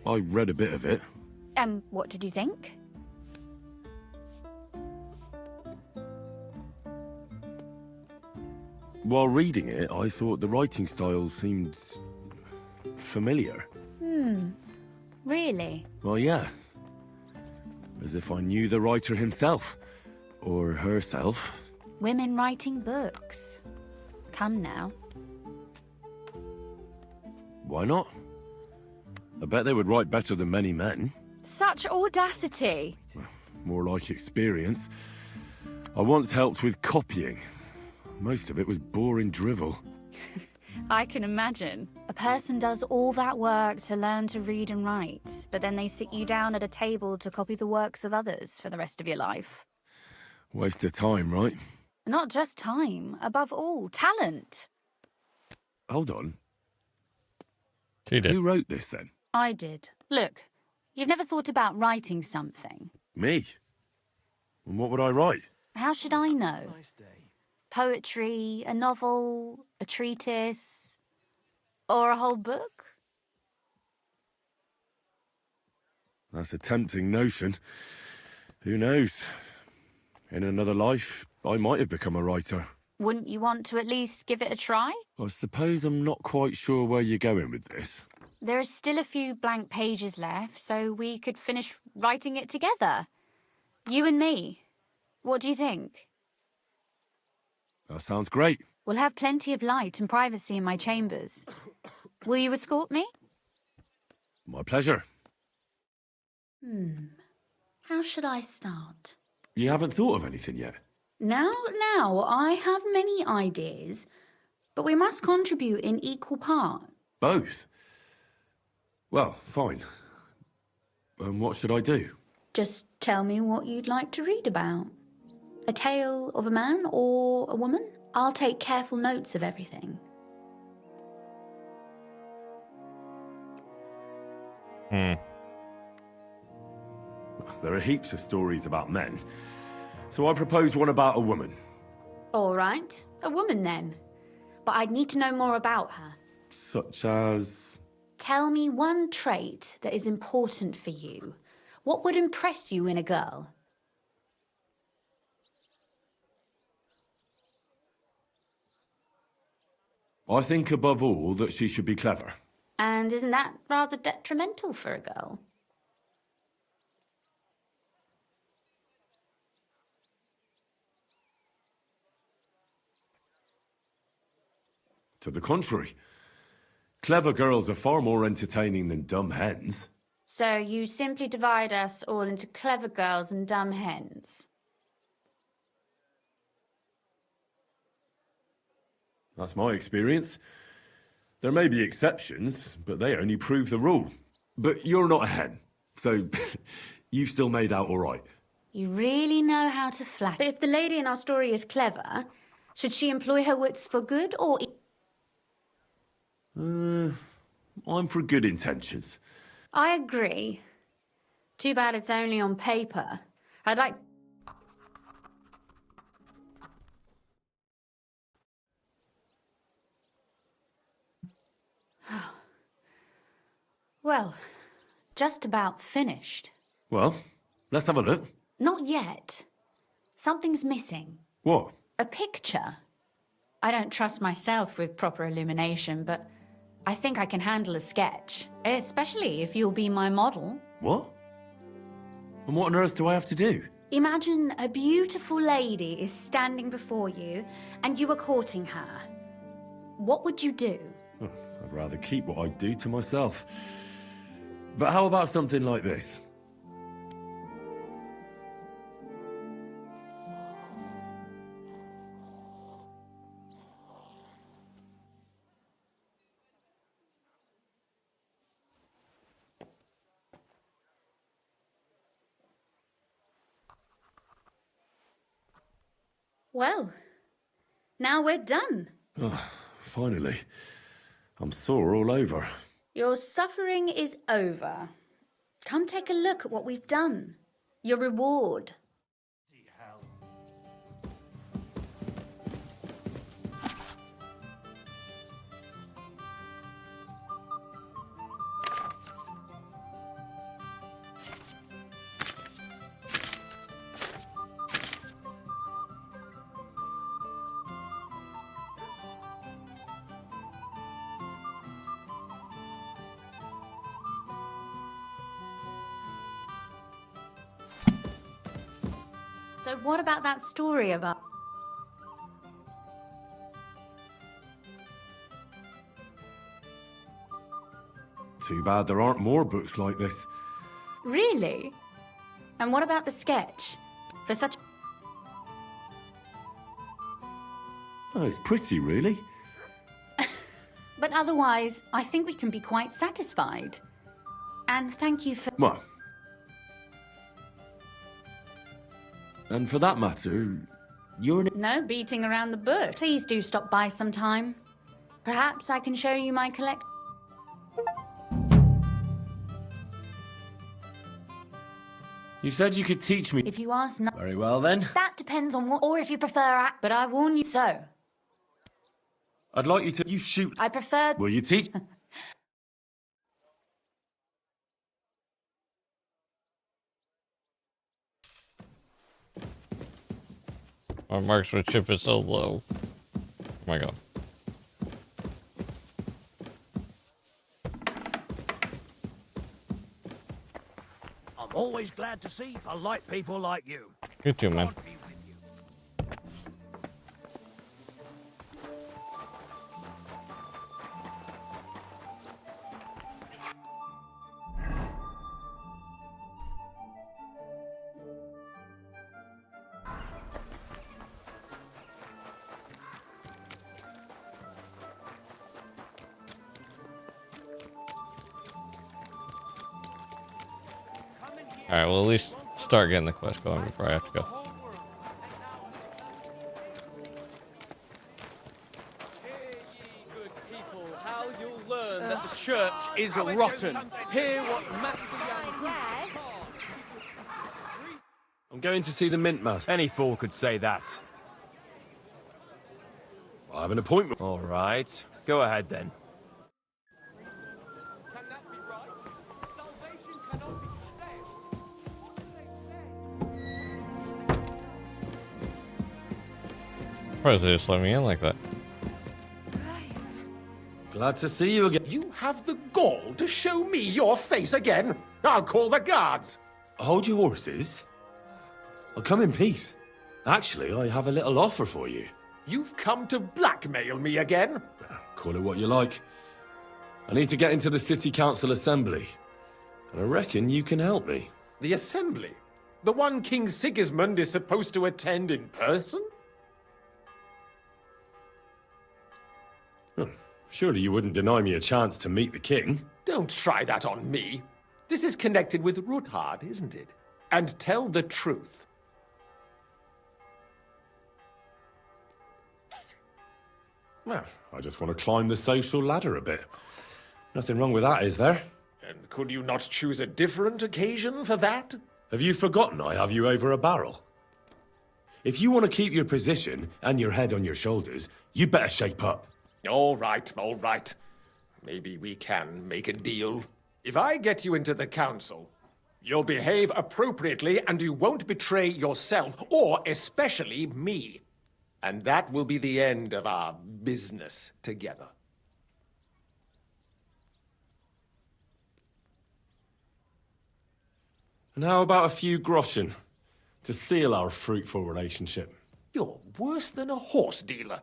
I read a bit of it. What did you think? While reading it, I thought the writing style seemed familiar. Really? Well, yeah. As if I knew the writer himself. Or herself. Women writing books. Come now. Why not? I bet they would write better than many men. Such audacity. More like experience. I once helped with copying. Most of it was boring drivel. I can imagine. A person does all that work to learn to read and write, but then they sit you down at a table to copy the works of others for the rest of your life. Waste of time, right? Not just time, above all, talent. Hold on. She did. Who wrote this then? I did. Look, you've never thought about writing something. Me? And what would I write? How should I know? Poetry, a novel, a treatise, or a whole book? That's a tempting notion. Who knows? In another life, I might have become a writer. Wouldn't you want to at least give it a try? I suppose I'm not quite sure where you're going with this. There are still a few blank pages left, so we could finish writing it together. You and me. What do you think? That sounds great. We'll have plenty of light and privacy in my chambers. Will you escort me? My pleasure. How should I start? You haven't thought of anything yet? Now, I have many ideas, but we must contribute in equal part. Both? Well, fine. And what should I do? Just tell me what you'd like to read about. A tale of a man or a woman? I'll take careful notes of everything. There are heaps of stories about men. So I propose one about a woman. All right, a woman then. But I'd need to know more about her. Such as... Tell me one trait that is important for you. What would impress you in a girl? I think above all that she should be clever. And isn't that rather detrimental for a girl? To the contrary. Clever girls are far more entertaining than dumb hens. So you simply divide us all into clever girls and dumb hens? That's my experience. There may be exceptions, but they only prove the rule. But you're not a hen, so you've still made out all right. You really know how to flatter. But if the lady in our story is clever, should she employ her wits for good or... I'm for good intentions. I agree. Too bad it's only on paper. I'd like... Well, just about finished. Well, let's have a look. Not yet. Something's missing. What? A picture. I don't trust myself with proper illumination, but I think I can handle a sketch. Especially if you'll be my model. What? And what on earth do I have to do? Imagine a beautiful lady is standing before you, and you are courting her. What would you do? Oh, I'd rather keep what I do to myself. But how about something like this? Well, now we're done. Oh, finally. I'm sore all over. Your suffering is over. Come take a look at what we've done. Your reward. So what about that story about... Too bad there aren't more books like this. Really? And what about the sketch? For such... Oh, it's pretty, really. But otherwise, I think we can be quite satisfied. And thank you for... Well. And for that matter, you're... No beating around the bush. Please do stop by sometime. Perhaps I can show you my collect... You said you could teach me... If you ask not... Very well, then. That depends on what... Or if you prefer... But I warn you so. I'd like you to... You shoot. I prefer... Will you teach... My marksmanship is so low. Oh my god. I'm always glad to see polite people like you. You too, man. Alright, well at least start getting the quest going before I have to go. How you'll learn that the church is rotten. Hear what I'm going to see the Mint Master. Any fool could say that. I have an appointment. All right. Go ahead then. Why did they just let me in like that? Glad to see you again. You have the gall to show me your face again? I'll call the guards. Hold your horses. I'll come in peace. Actually, I have a little offer for you. You've come to blackmail me again? Call it what you like. I need to get into the City Council Assembly. And I reckon you can help me. The Assembly? The one King Sigismund is supposed to attend in person? Surely you wouldn't deny me a chance to meet the king? Don't try that on me. This is connected with Ruthard, isn't it? And tell the truth. Well, I just want to climb the social ladder a bit. Nothing wrong with that, is there? And could you not choose a different occasion for that? Have you forgotten I have you over a barrel? If you want to keep your position and your head on your shoulders, you better shape up. All right, all right. Maybe we can make a deal. If I get you into the council, you'll behave appropriately and you won't betray yourself, or especially me. And that will be the end of our business together. And how about a few groschen to seal our fruitful relationship? You're worse than a horse dealer.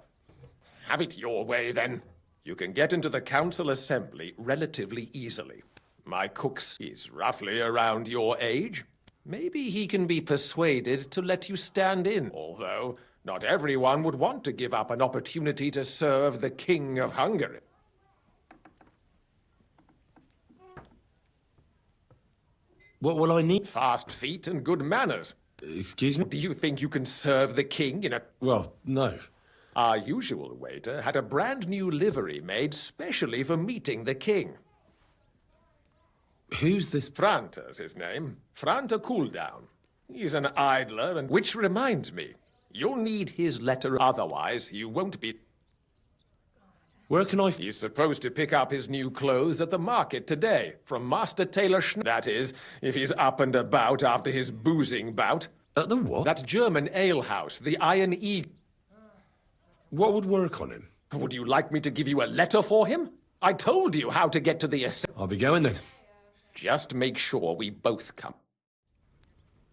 Have it your way, then. You can get into the council assembly relatively easily. My cook's is roughly around your age. Maybe he can be persuaded to let you stand in, although not everyone would want to give up an opportunity to serve the King of Hungary. What will I need? Fast feet and good manners. Excuse me? Do you think you can serve the king in a... Well, no. Our usual waiter had a brand new livery made specially for meeting the king. Who's this? Franta's his name. Franta Cooldown. He's an idler, and which reminds me, you'll need his letter, otherwise you won't be... Where can I... He's supposed to pick up his new clothes at the market today, from Master Taylor That is, if he's up and about after his boozing bout. At the what? That German alehouse, the Iron Eagle. What would work on him? Would you like me to give you a letter for him? I told you how to get to the... I'll be going then. Just make sure we both come.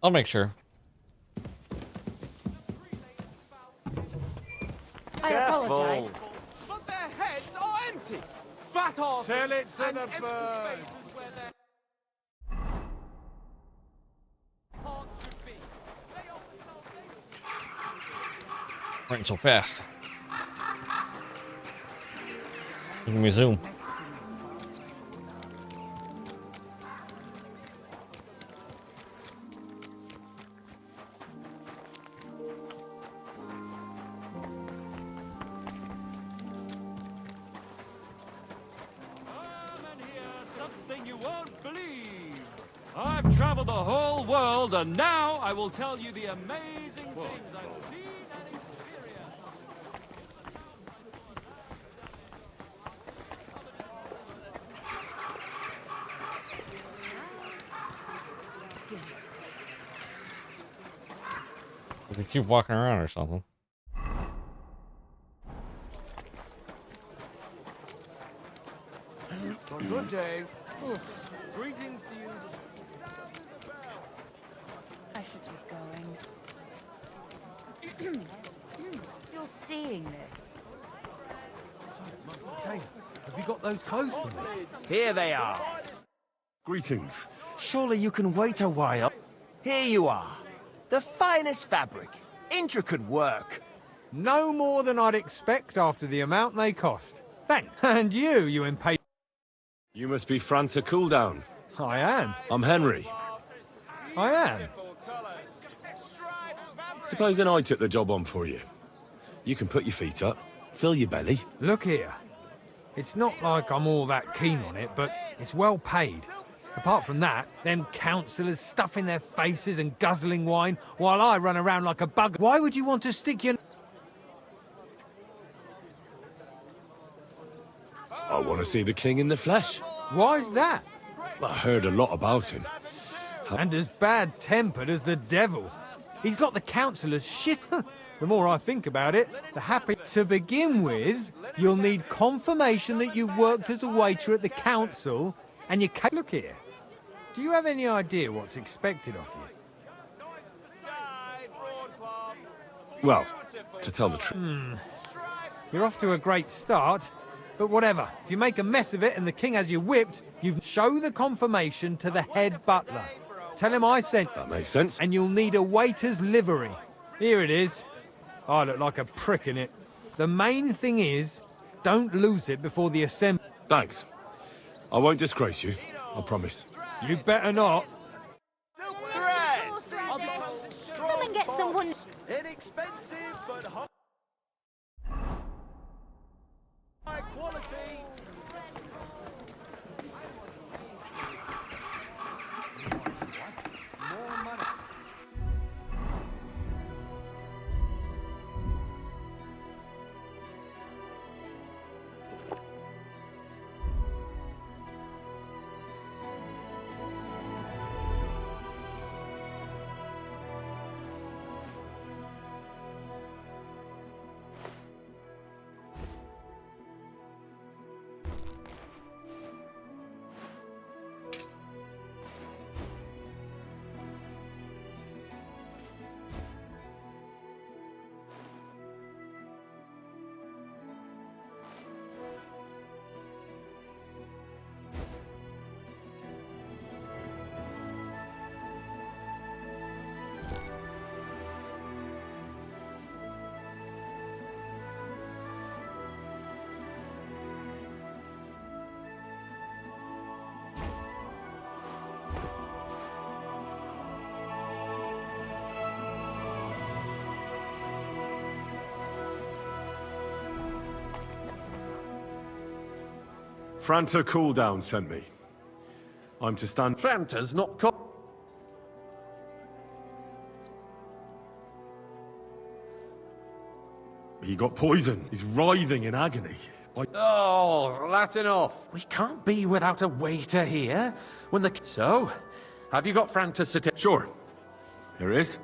I'll make sure. I apologize. But their heads are empty. Fat arse. Tell it to the bird. Running so fast. Look at me zoom. Something you won't believe. I've traveled the whole world, and now I will tell you the amazing things I've seen and experienced. We can keep walking around or something. Good day. Greetings to you. I should get going. You're seeing this. Hey, have you got those clothes for me? Here they are. Greetings. Surely you can wait a while. Here you are. The finest fabric. Intricate work. No more than I'd expect after the amount they cost. Thanks. And you impatient... You must be Franta Cooldown. I am. I'm Henry. I am. Supposing I took the job on for you. You can put your feet up, fill your belly. Look here. It's not like I'm all that keen on it, but it's well paid. Apart from that, them councillors stuffing their faces and guzzling wine while I run around like a bug. Why would you want to stick your... to see the king in the flesh. Why's that? I heard a lot about him. And as bad-tempered as the devil. He's got the councillor's shit. The more I think about it, the happier. To begin with, you'll need confirmation that you've worked as a waiter at the council, and you can't. Look here. Do you have any idea what's expected of you? Well, to tell the truth. You're off to a great start, but whatever. If you make a mess of it and the king has you whipped, you show the confirmation to the head butler. Tell him I sent. That makes sense. And you'll need a waiter's livery. Here it is. I look like a prick in it. The main thing is, don't lose it before the assembly. Thanks. I won't disgrace you, I promise. You better not. Come and get some one. Inexpensive, but high quality. Franta Cooldown sent me. I'm to stand. Franta's not He got poisoned. He's writhing in agony. Oh, that's enough. We can't be without a waiter here. When the... So, have you got Franta's certificate? Sure. Here it is.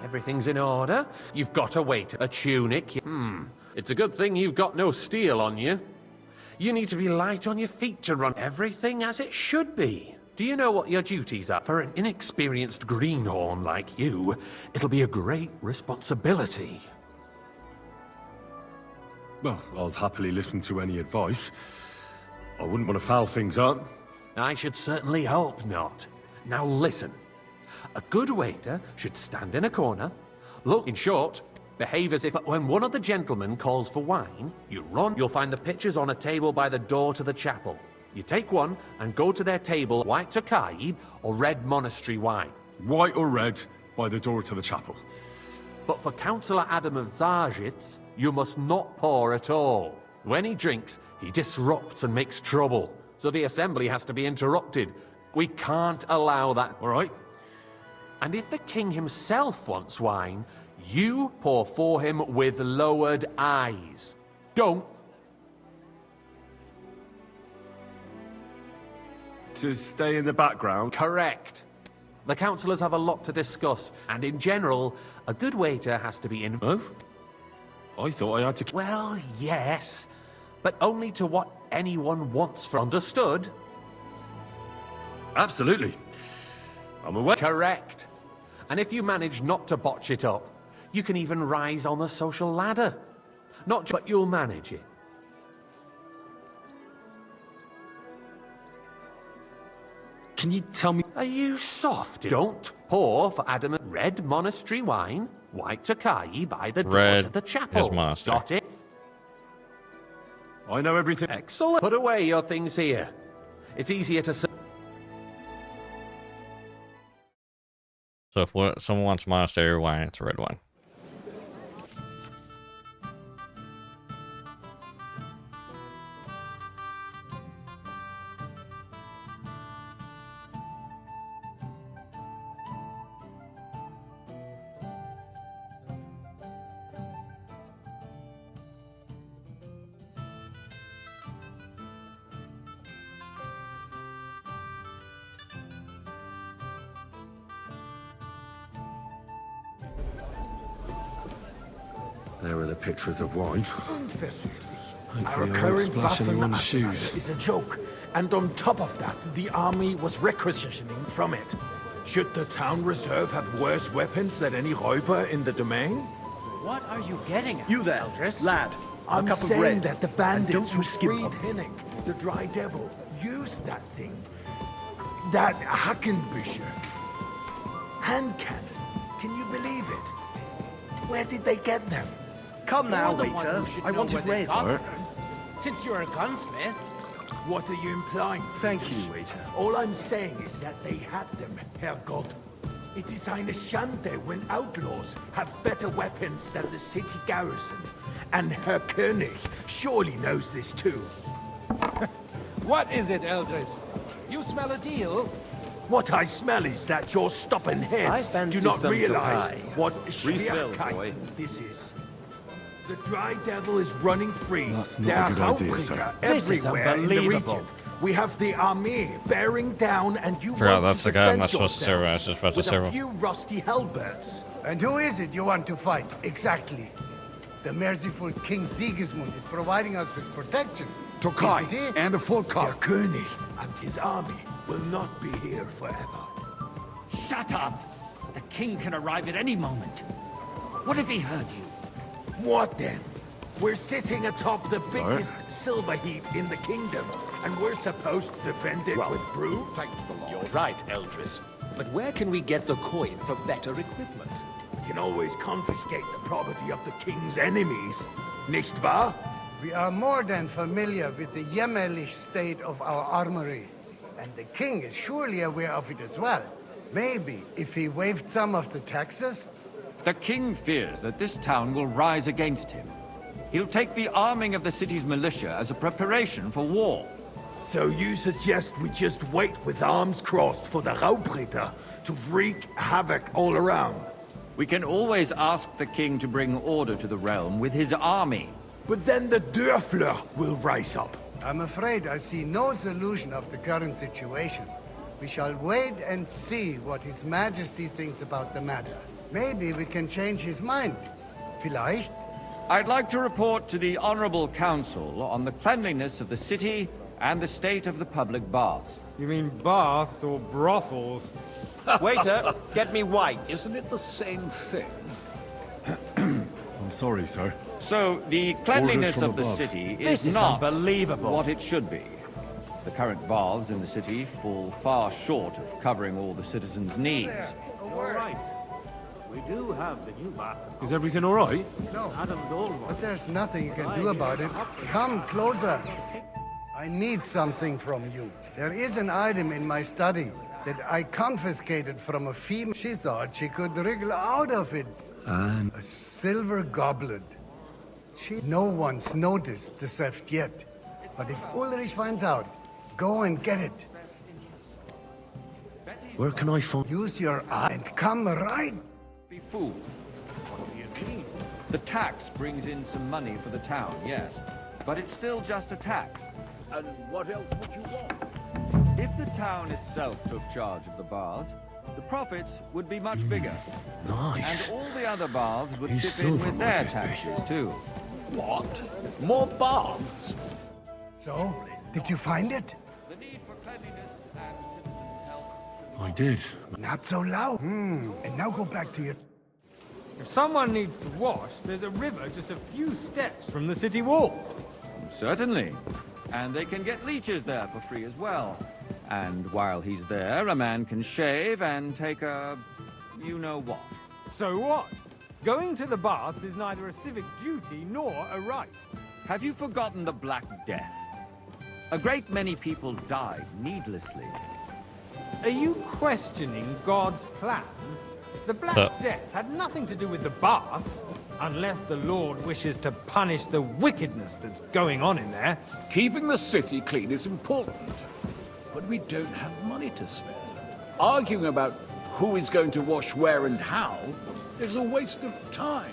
Everything's in order. You've got a waiter, a tunic. It's a good thing you've got no steel on you. You need to be light on your feet to run everything as it should be. Do you know what your duties are? For an inexperienced greenhorn like you, it'll be a great responsibility. Well, I'll happily listen to any advice. I wouldn't want to foul things up. I should certainly hope not. Now listen. A good waiter should stand in a corner, look, in short, behave as if when one of the gentlemen calls for wine, you run. You'll find the pitchers on a table by the door to the chapel. You take one and go to their table, white Tokaib or red monastery wine. White or red by the door to the chapel. But for Councillor Adam of Zarzhitz, you must not pour at all. When he drinks, he disrupts and makes trouble. So the assembly has to be interrupted. We can't allow that. All right. And if the king himself wants wine, you pour for him with lowered eyes. Don't. To stay in the background? Correct. The councillors have a lot to discuss, and in general, a good waiter has to be in... Oh? I thought I had to... Well, yes, but only to what anyone wants from... Understood? Absolutely. I'm aware. Correct. And if you manage not to botch it up, you can even rise on the social ladder. But you'll manage it. Can you tell me... Are you soft? Don't pour for Adam red monastery wine, white Tokai by the door to the chapel. Got it? I know everything. Excellent. Put away your things here. It's easier to... So if someone wants monastery wine, it's a red wine. There are the pictures of wine. Our Hopefully I won't current splash Waffen anyone's arsenal shoes. is a joke, and on top of that, the army was requisitioning from it. Should the town reserve have worse weapons than any Räuber in the domain? What are you getting at? You there, Eldris? lad. A I'm cup of saying bread, that the and bandits don't who you skip freed up. Henning, the Dry Devil, used that thing. That Hackenbücher. Hand cannon. Can you believe it? Where did they get them? Come now, You're the one waiter. who should I know wanted where they red. got them, since you're a gunsmith. What are you implying? Thank you, waiter. All I'm saying is that they had them, Herrgott. It is eine Schande when outlaws have better weapons than the city garrison. And Herr König surely knows this too. What is it, Eldris? You smell a deal? What I smell is that your stubborn I heads fancy do not some realize Tokai. what Refill, Schwierigkeit boy. this is. The Dry Devil is running free. That's There not are a good idea, Hauptkrieger sir. This is everywhere in the unbelievable. region. We have the army bearing down, and you Forgot want that's to the guy I'm defend not supposed to serve. I was yourselves just about to with serve a him. few rusty halberds. And who is it you want to fight, exactly? The merciful King Sigismund is providing us with protection. Tokai isn't he? and a full car. Herr König and his army will not be here forever. Shut up! The king can arrive at any moment. What if he heard you? What then? We're sitting atop the Sir? biggest silver heap in the kingdom, and we're supposed to defend it with brooms? You're right, Eldris. But where can we get the coin for better equipment? We can always confiscate the property of the king's enemies, nicht wahr? We are more than familiar with the jämmerlich state of our armory. And the king is surely aware of it as well. Maybe if he waived some of the taxes? The king fears that this town will rise against him. He'll take the arming of the city's militia as a preparation for war. So you suggest we just wait with arms crossed for the Raubritter to wreak havoc all around? We can always ask the king to bring order to the realm with his army. But then the Dörfler will rise up. I'm afraid I see no solution of the current situation. We shall wait and see what His Majesty thinks about the matter. Maybe we can change his mind. Vielleicht? I'd like to report to the Honorable Council on the cleanliness of the city and the state of the public baths. You mean baths or brothels? Waiter, get me white. Isn't it the same thing? I'm sorry, sir. So, the Orders cleanliness from of the above. city This is is not unbelievable. what it should be. The current baths in the city fall far short of covering all the citizens' needs. All right. We do have the new bath. Is everything all right? No. Adam Gold. But there's nothing you can do about it. Come closer. I need something from you. There is an item in my study that I confiscated from a female. She thought she could wriggle out of it. And A silver goblet. No one's noticed the theft yet. But if Ulrich finds out, go and get it. where can I find... Use your eye and come right. Be fooled. What do you mean? The tax brings in some money for the town, yes. But it's still just a tax. And what else would you want? If the town itself took charge of the baths, the profits would be much bigger. Nice. And all the other baths would Whose chip in silver with might their this be? taxes, too. What? More baths? So, did you find it? The need for cleanliness and citizens' health. I did. Not so loud. And now go back to your... If someone needs to wash, there's a river just a few steps from the city walls. Certainly. And they can get leeches there for free as well. And while he's there, a man can shave and take a... you-know-what. So what? Going to the baths is neither a civic duty nor a right. Have you forgotten the Black Death? A great many people died needlessly. Are you questioning God's plan? The Black So- Death had nothing to do with the baths, unless the Lord wishes to punish the wickedness that's going on in there. Keeping the city clean is important, but we don't have money to spend. Arguing about who is going to wash where and how is a waste of time.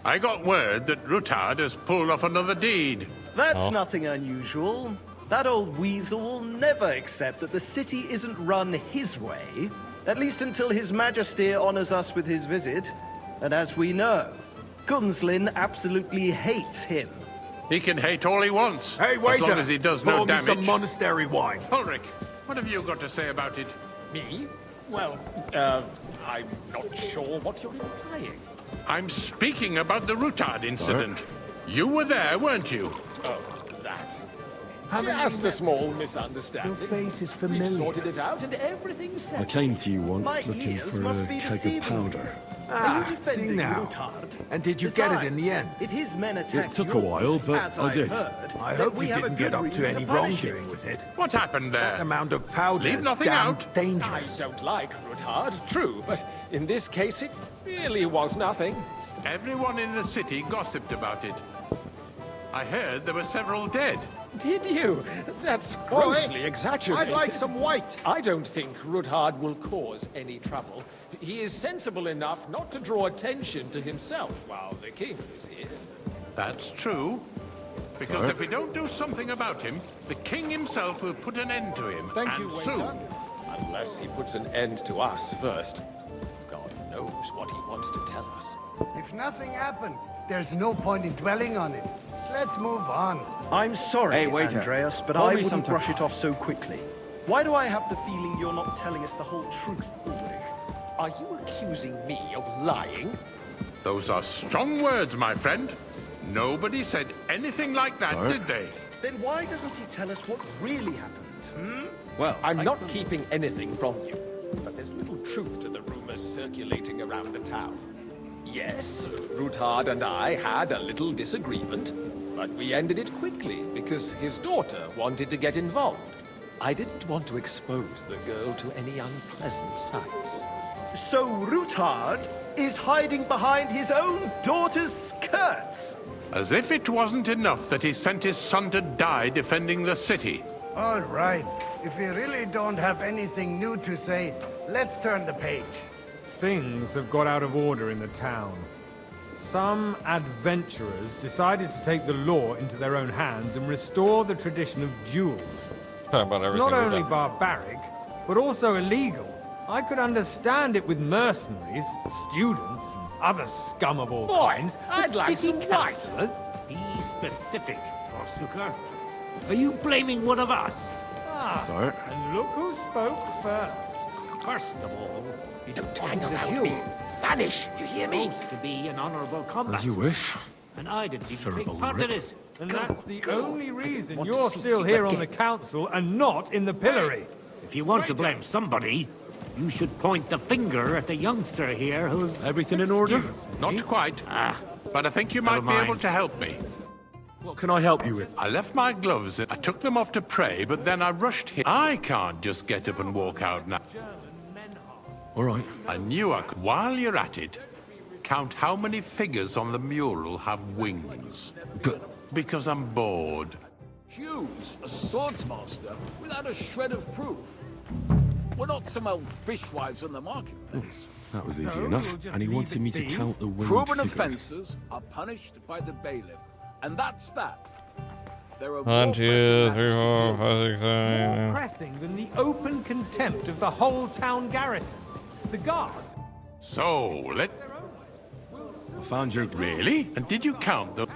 I got word that Rutard has pulled off another deed. That's nothing unusual. That old weasel will never accept that the city isn't run his way. At least until His Majesty honors us with his visit. And as we know, Gunslin absolutely hates him. He can hate all he wants. Hey, as waiter! long as he does Pour no me damage. some monastery wine. Ulrich, what have you got to say about it? Me? Well, I'm not sure what you're implying. I'm speaking about the Rutard incident. You were there, weren't you? Oh, that. Just a small misunderstanding. Your face is We familiar. sorted it out and everything's I set. came to you My once looking ears for must a be keg deceiving of me. powder. Are you see defending now. Rutard? And did you get it in the end? If his men attacked took a yours, while, but as I I've did. Heard, I then hope we we have a didn't get good up to reason any punish wrongdoing him. with it. What happened That there? amount of powder Leave is nothing damn out. dangerous. I don't like Ruthard, true, but in this case it really was nothing. Everyone in the city gossiped about it. I heard there were several dead. Did you? That's grossly exaggerated. I'd like some white. I don't think Ruthard will cause any trouble. He is sensible enough not to draw attention to himself while the king is here. That's true. Because Sir? if we don't do something about him, the king himself will put an end to him. Thank and you, soon. waiter. Unless he puts an end to us first. God knows what he wants to tell us. If nothing happened, there's no point in dwelling on it. Let's move on. I'm sorry, Hey, waiter. Andreas, but Pour I me some wouldn't brush Takar. it off so quickly. Why do I have the feeling you're not telling us the whole truth, Ulrich? Are you accusing me of lying? Those are strong words, my friend. Nobody said anything like that, Sir? did they? Then why doesn't he tell us what really happened? Well, I'm not keeping anything from you, but there's little truth to the rumors circulating around the town. Yes, Ruthard and I had a little disagreement, but we ended it quickly because his daughter wanted to get involved. I didn't want to expose the girl to any unpleasant sights. So Ruthard is hiding behind his own daughter's skirts. As if it wasn't enough that he sent his son to die defending the city. All right. If we really don't have anything new to say, let's turn the page. Things have got out of order in the town. Some adventurers decided to take the law into their own hands and restore the tradition of duels. Talk about It's everything not we've only done. barbaric, but also illegal. I could understand it with mercenaries, students, and other scum of all kinds. I'd but like city some white. councillors? Be specific, Forsuker. Are you blaming one of us? Ah, Sir? and look who spoke first. First of all, You don't wasn't hang a around duel. me. Vanish, you hear me? Supposed to be an honourable combat. As you wish. And I didn't even Sir take part in Ulrich. it. And that's the only reason Want to you're see still you here on again. the council and not in the pillory. If you want to blame somebody, you should point the finger at the youngster here who's... Everything in order? Not quite. Ah, But I think you might Never be able mind. to help me. What can I help you with? I left my gloves. I took them off to pray, but then I rushed here. I can't just get up and walk out now. All right. I knew I could. While you're at it, count how many figures on the mural have wings. But Because I'm bored. Hughes, a swordsmaster, without a shred of proof. We're not some old fishwives on the marketplace. that was easy No, enough. we'll just And he leave wanted it me to be. count the winged Proven figures. offences are punished by the bailiff, and that's that. There are 1, more 2, pressing 3, matters to 4, deal with. 5, 6, 7, More 8. pressing than the open contempt of the whole town garrison. The guards. So, let... I found your... Really? And did you count them?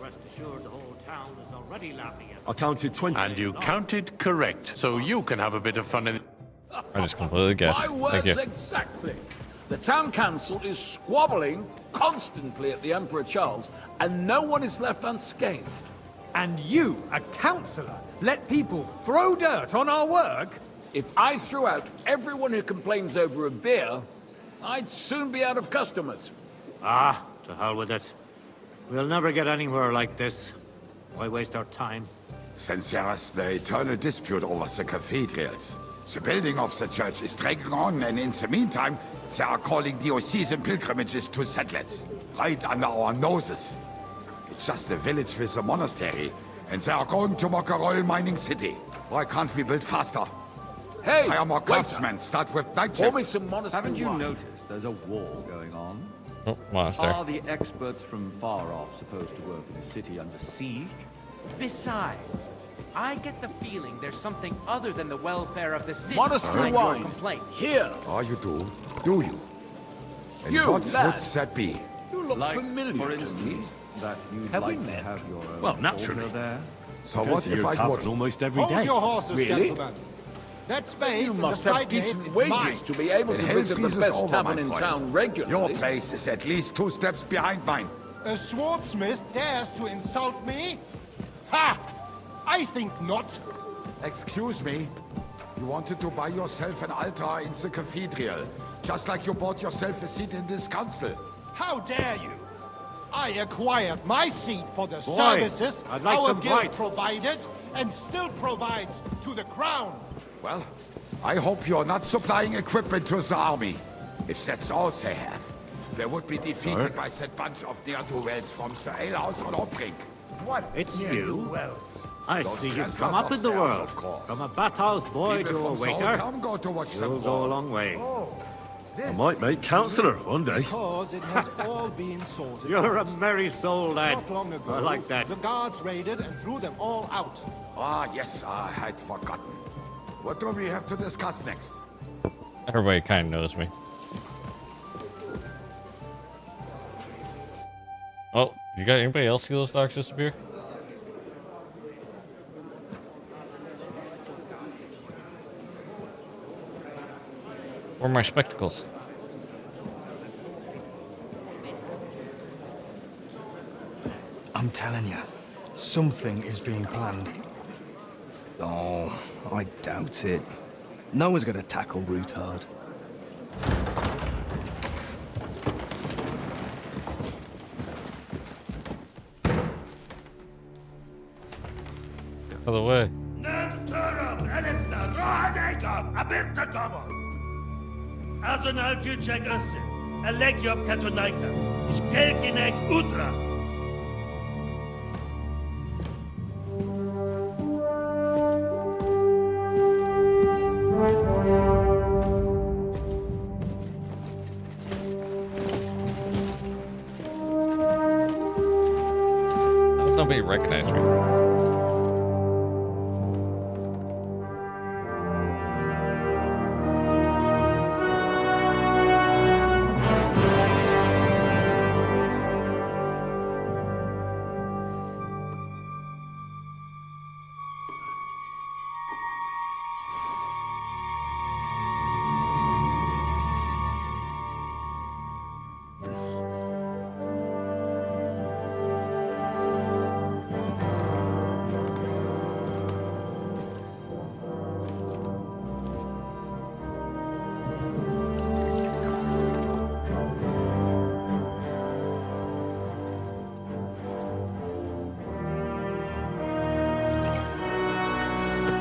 rest assured the whole town is already laughing at I counted 20. And you counted correct, so you can have a bit of fun in... I just completely guessed. My Thank words you. exactly. The town council is squabbling constantly at the Emperor Charles, and no one is left unscathed. And you, a councillor, let people throw dirt on our work? If I threw out everyone who complains over a beer, I'd soon be out of customers. Ah, to hell with it. We'll never get anywhere like this. Why waste our time? Since years, the eternal dispute over the cathedrals. The building of the church is dragging on, and in the meantime, they are calling diocesan pilgrimages to settlers, right under our noses. It's just a village with a monastery, and they are going to make a royal mining city. Why can't we build faster? Hey, Hire more waiter. craftsmen, start with night Pour me shifts. some monastery Haven't you wine. noticed there's a war going on? Oh, monster. Are the experts from far off supposed to work in the city under siege? Besides, I get the feeling there's something other than the welfare of the city Monastery behind your wine. complaints. Here. Oh, you do? Do you? And You, what lad. would that be? You look Like, familiar for to me. instance, that you'd Have we like to met? have your Well, naturally. order there. So Go what to if your I tavern would? almost every Hold day. your horses, Really? gentlemen. That space You in must the have side decent gate is mine. wages to be able to Then visit the Hellfeast is best over, tavern my in friend. town regularly. Your place is at least 2 steps behind mine. A swordsmith dares to insult me? Ha! I think not. Excuse me. You wanted to buy yourself an altar in the cathedral, just like you bought yourself a seat in this council. How dare you? I acquired my seat for the Boy, services I'd like our some guild wine. provided and still provides to the crown. Well, I hope you're not supplying equipment to the army. If that's all they have, they would be defeated by that bunch of ne'er-do-wells from the alehouse on Obrink. What? It's you. Ne'er-do-wells? I Those see you've wrestlers come up in the upstairs, world. of course. From a bathhouse boy People to a from Seoul waiter. come go to watch them You'll go brawl. a long way. I might make councillor one day. Because it has all been sorted. You're a merry soul, lad. Not long ago, I like that. the guards raided and threw them all out. Ah, yes, I had forgotten. What do we have to discuss next? Everybody kind of knows me. Oh, you got anybody else see those dogs disappear? Where are my spectacles? I'm telling you, something is being planned. Oh, I doubt it. No one's gonna tackle Rootard. Out of the way. Azonal Juchek Össe, Elegiop Katonaikat, Ishkelkinek Utra. How does nobody recognize me?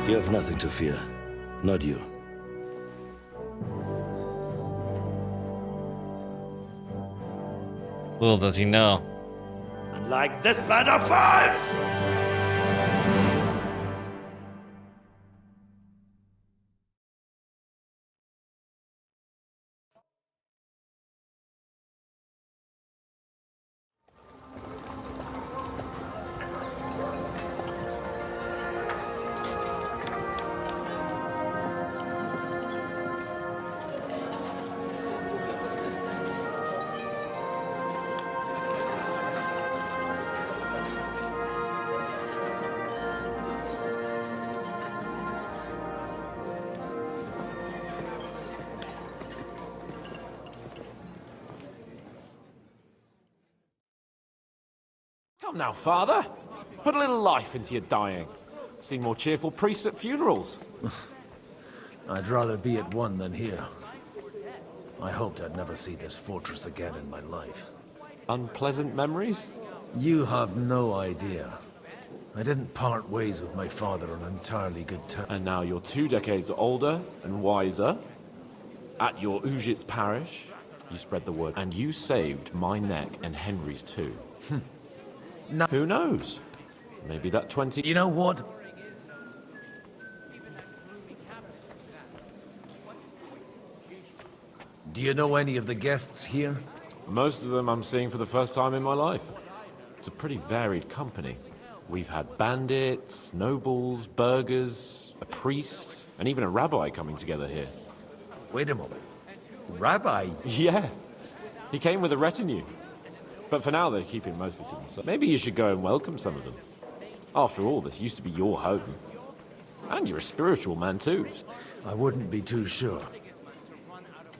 You have nothing to fear. Not you. Little does he know. Unlike this plan of fights! Come now, father. Put a little life into your dying. Seen more cheerful priests at funerals. I'd rather be at one than here. I hoped I'd never see this fortress again in my life. Unpleasant memories? You have no idea. I didn't part ways with my father on entirely good terms. And now you're 2 decades older and wiser. At your Ujitz parish, you spread the word. And you saved my neck and Henry's too. No. Who knows? Maybe that 20... You know what? Do you know any of the guests here? Most of them I'm seeing for the first time in my life. It's a pretty varied company. We've had bandits, nobles, burghers, a priest, and even a rabbi coming together here. Wait a moment. Rabbi? Yeah. He came with a retinue. But for now, they're keeping mostly to themselves. Maybe you should go and welcome some of them. After all, this used to be your home. And you're a spiritual man, too. I wouldn't be too sure.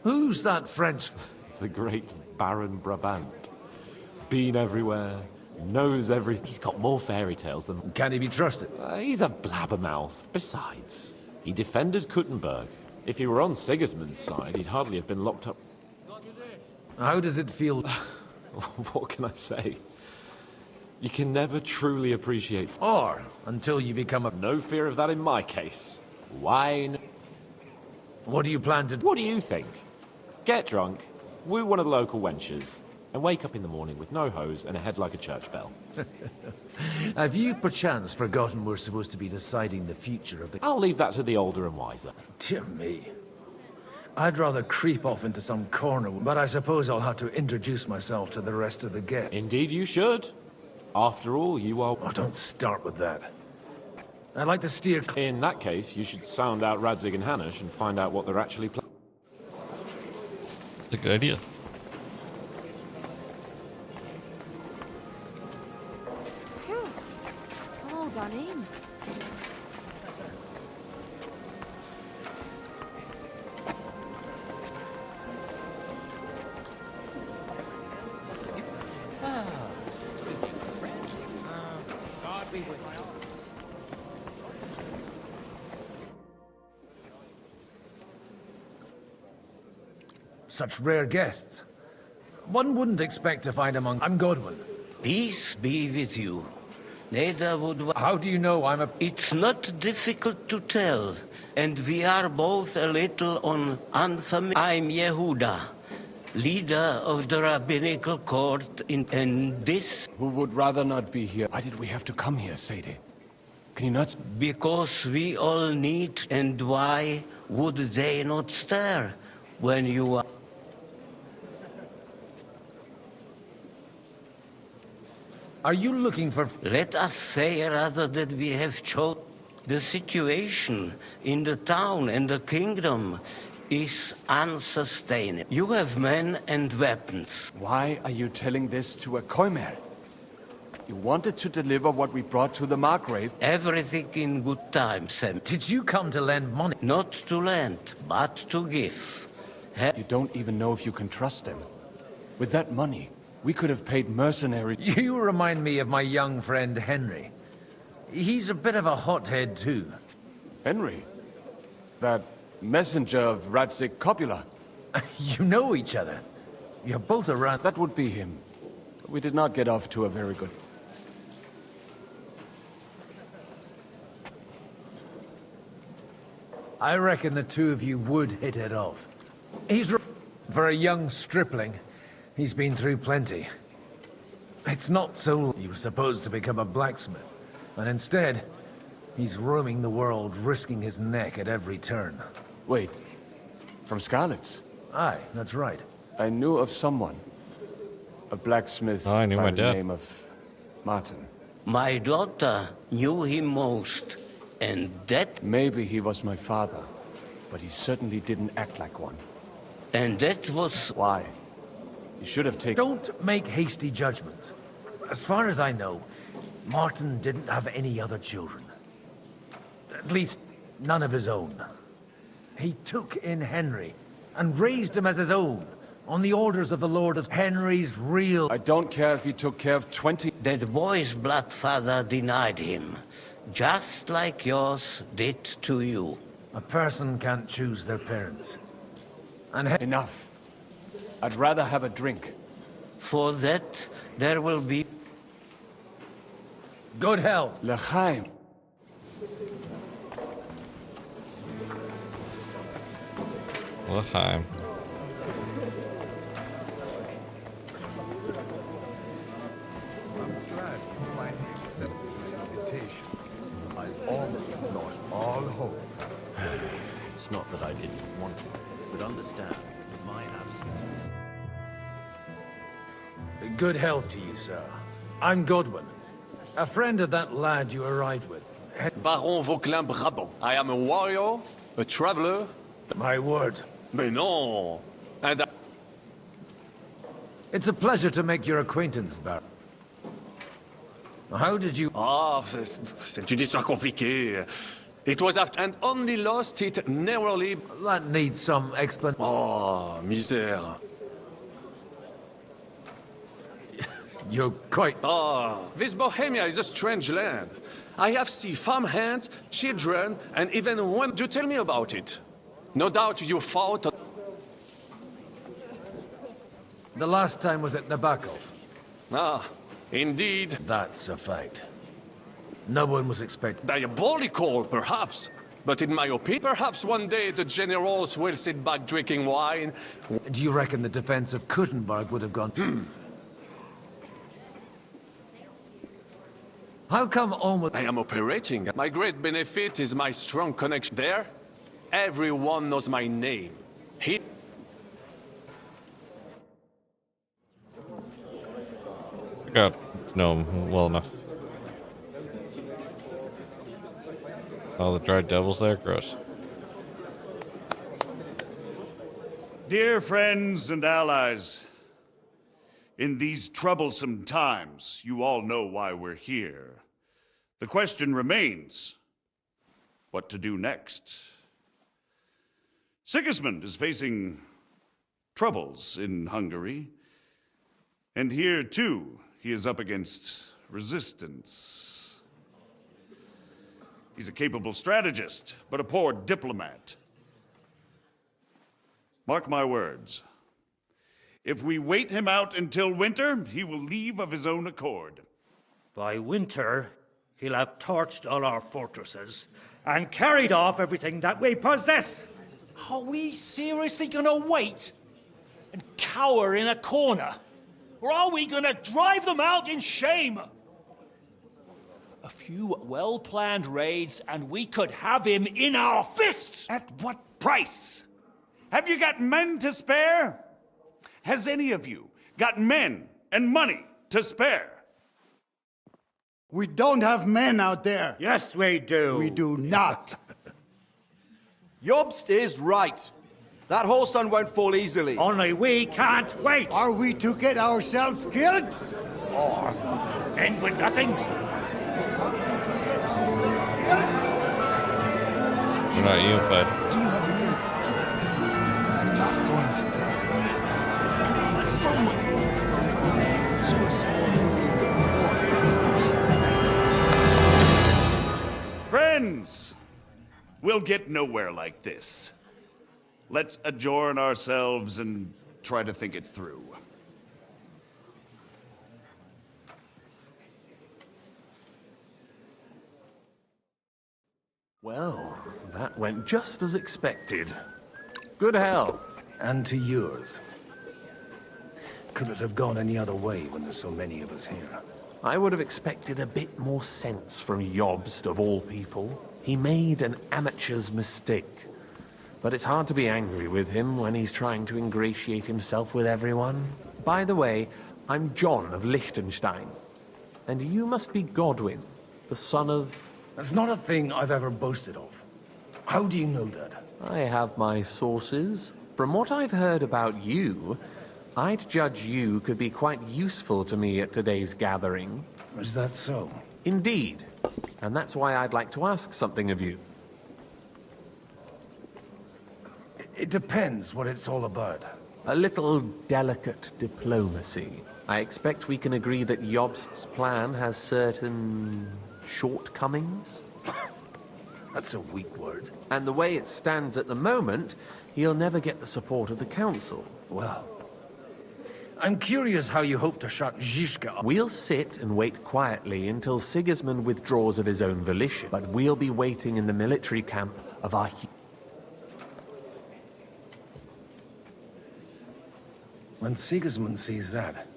Who's that French? The great Baron Brabant. Been everywhere, knows everything. He's got more fairy tales than... Can he be trusted? He's a blabbermouth. Besides, he defended Kuttenberg. If he were on Sigismund's side, he'd hardly have been locked up. How does it feel? What can I say? You can never truly appreciate... Or until you become a... No fear of that in my case. Wine... What do you plan to... What do you think? Get drunk, woo one of the local wenches, and wake up in the morning with no hose and a head like a church bell. Have you perchance forgotten we're supposed to be deciding the future of the... I'll leave that to the older and wiser. Dear me. I'd rather creep off into some corner, but I suppose I'll have to introduce myself to the rest of the guests. Indeed you should. After all, you are... Oh, don't start with that. I'd like to steer... In that case, you should sound out Radzig and Hanush and find out what they're actually planning. That's a good idea. Phew. All done in. God be with you. Such rare guests. One wouldn't expect to find among... I'm Godwin. Peace be with you. Neither would... How do you know I'm a... It's not difficult to tell, and we are both a little unfamiliar. I'm Yehuda, leader of the rabbinical court and this... Who would rather not be here? Why did we have to come here, Sadie? Can you not... Because we all need, and why would they not stir when you are... Are you looking for... Let us say rather that we have chosen the situation in the town and the kingdom is unsustainable. You have men and weapons. Why are you telling this to a Koimer? You wanted to deliver what we brought to the Margrave. Everything in good time, Sam. Did you come to lend money? Not to lend, but to give. You don't even know if you can trust them. With that money, we could have paid mercenaries. You remind me of my young friend Henry. He's a bit of a hothead too. Henry? That messenger of Radzig Copula? You know each other. You're both around... That would be him. We did not get off to a very good... I reckon the two of you would hit it off. For a young stripling, he's been through plenty. It's not so... He was supposed to become a blacksmith, and instead, he's roaming the world, risking his neck at every turn. Wait, from Scarlet's? Aye, that's right. I knew of someone. A blacksmith by the name of Martin. My daughter knew him most, and that... Maybe he was my father, but he certainly didn't act like one. And that was... Why? You should have taken... Don't make hasty judgments. As far as I know, Martin didn't have any other children. At least, none of his own. He took in Henry, and raised him as his own, on the orders of the Lord of Henry's real... I don't care if he took care of 20... That boy's bloodfather denied him, just like yours did to you. A person can't choose their parents. And Enough. I'd rather have a drink. For that, there will be... Good health. L'chaim. L'chaim. I almost lost all hope. It's not that I didn't want to, but understand that my absence... Good health to you, sir. I'm Godwin. A friend of that lad you arrived with. Baron Vauquelin Brabant. I am a warrior, a traveler. My word. Mais non! And It's a pleasure to make your acquaintance, Baron. How did you... Ah, c'est une histoire compliquée. It was after and only lost it narrowly. That needs some explanation. Oh, misère. You're quite... Ah, this Bohemia is a strange land. I have seen farmhands, children, and even women. Do tell me about it. No doubt you fought... The last time was at Nabokov. Ah, indeed. That's a fact. No one was expecting... Diabolical, perhaps. But in my opinion, perhaps one day the generals will sit back drinking wine. Do you reckon the defense of Kuttenberg would have gone... How come almost... I am operating. My great benefit is my strong connection there. Everyone knows my name. I got no well enough. Oh, the dried devils there? Gross. Dear friends and allies, in these troublesome times, you all know why we're here. The question remains, what to do next? Sigismund is facing troubles in Hungary, and here, too, he is up against resistance. He's a capable strategist, but a poor diplomat. Mark my words. If we wait him out until winter, he will leave of his own accord. By winter, he'll have torched all our fortresses and carried off everything that we possess. Are we seriously gonna wait and cower in a corner? Or are we gonna drive them out in shame? A few well-planned raids and we could have him in our fists! At what price? Have you got men to spare? Has any of you got men and money to spare? We don't have men out there. Yes, we do. We do not. Jobst is right. That whole sun won't fall easily. Only we can't wait. Are we to get ourselves killed? Or end with nothing? We're not unified. I'm not going to die. Friends, we'll get nowhere like this. Let's adjourn ourselves and try to think it through. Well, that went just as expected. Good health. And to yours. Could it have gone any other way when there's so many of us here? I would have expected a bit more sense from Jobst, of all people. He made an amateur's mistake. But it's hard to be angry with him when he's trying to ingratiate himself with everyone. By the way, I'm John of Liechtenstein. And you must be Godwin, the son of... That's not a thing I've ever boasted of. How do you know that? I have my sources. From what I've heard about you, I'd judge you could be quite useful to me at today's gathering. Is that so? Indeed. And that's why I'd like to ask something of you. It depends what it's all about. A little delicate diplomacy. I expect we can agree that Jobst's plan has certain... shortcomings? That's a weak word. And the way it stands at the moment, he'll never get the support of the council. Well, I'm curious how you hope to shut Zizka up. We'll sit and wait quietly until Sigismund withdraws of his own volition, but we'll be waiting in the military camp of our... When Sigismund sees that,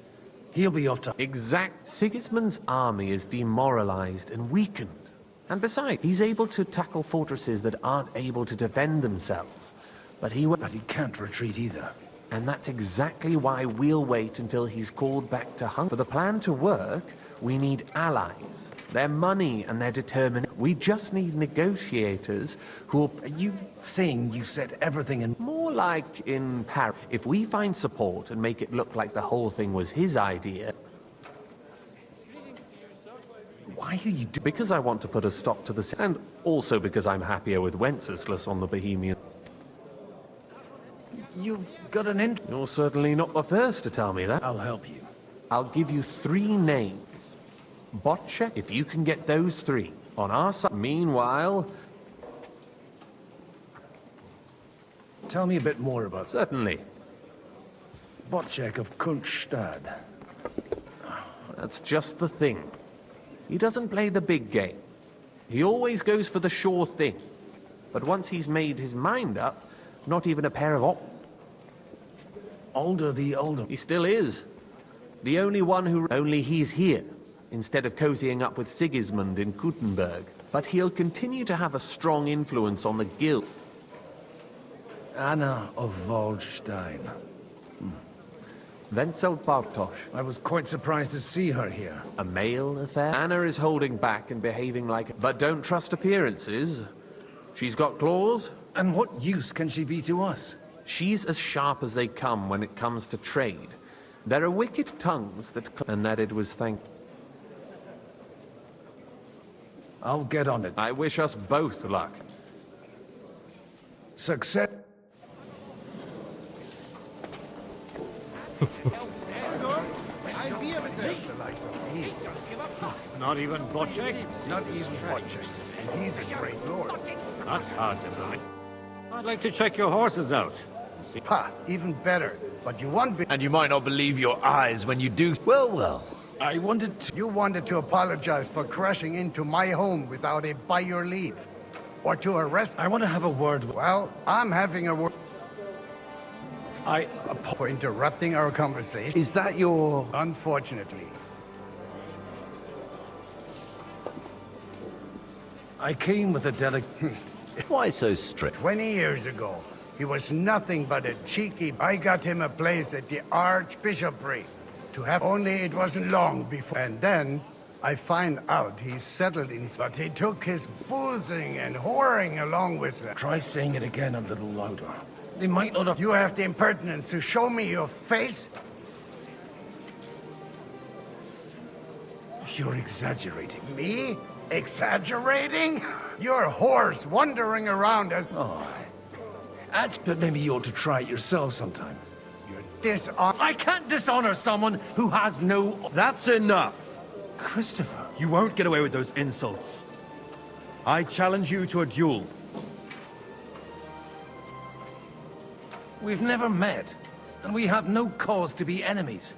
he'll be off to... Exact. Sigismund's army is demoralized and weakened. And besides, he's able to tackle fortresses that aren't able to defend themselves. But he can't retreat either. And that's exactly why we'll wait until he's called back to Hungary. For the plan to work, We need allies. Their money and their determination. We just need negotiators who'll... Are you saying you set everything in... More like in Paris. If we find support and make it look like the whole thing was his idea... Why are you Because I want to put a stop to the... And also because I'm happier with Wenceslas on the Bohemian... You've got an You're certainly not the first to tell me that. I'll help you. I'll give you 3 names. Botchek, if you can get those 3 on our side. Meanwhile... Tell me a bit more about... Certainly. Botchek of Kunststadt. That's just the thing. He doesn't play the big game. He always goes for the sure thing. But once he's made his mind up, not even a pair of Older the older. He still is. The only one who... Only he's here, instead of cozying up with Sigismund in Kuttenberg. But he'll continue to have a strong influence on the guild. Anna of Waldstein. Wenzel Bartosz. I was quite surprised to see her here. A male affair? Anna is holding back and behaving like... But don't trust appearances. She's got claws. And what use can she be to us? She's as sharp as they come when it comes to trade. There are wicked tongues that... And that it was thank... I'll get on it. I wish us both luck. Success. Not even Botchek? Not even Botchek. And he's a great lord. That's hard to believe. I'd like to check your horses out. Ha! Even better. But you want me... And you might not believe your eyes when you do... Well, well. I wanted to... You wanted to apologize for crashing into my home without it by your leave. Or to arrest... I want to have a word... Well, I'm having a word... For interrupting our conversation. Is that your... Unfortunately. I came with a Why so strict? 20 years ago, he was nothing but a cheeky... I got him a place at the Archbishopric. To have... Only it wasn't long before... And then, I find out he's settled in... But he took his boozing and whoring along with him. Try saying it again a little louder. They might not have... You have the impertinence to show me your face? You're exaggerating. Me? Exaggerating? You're whores wandering around as... Oh. But maybe you ought to try it yourself sometime. You're dishonor... I can't dishonor someone who has no... That's enough! Christopher. You won't get away with those insults. I challenge you to a duel. We've never met, and we have no cause to be enemies.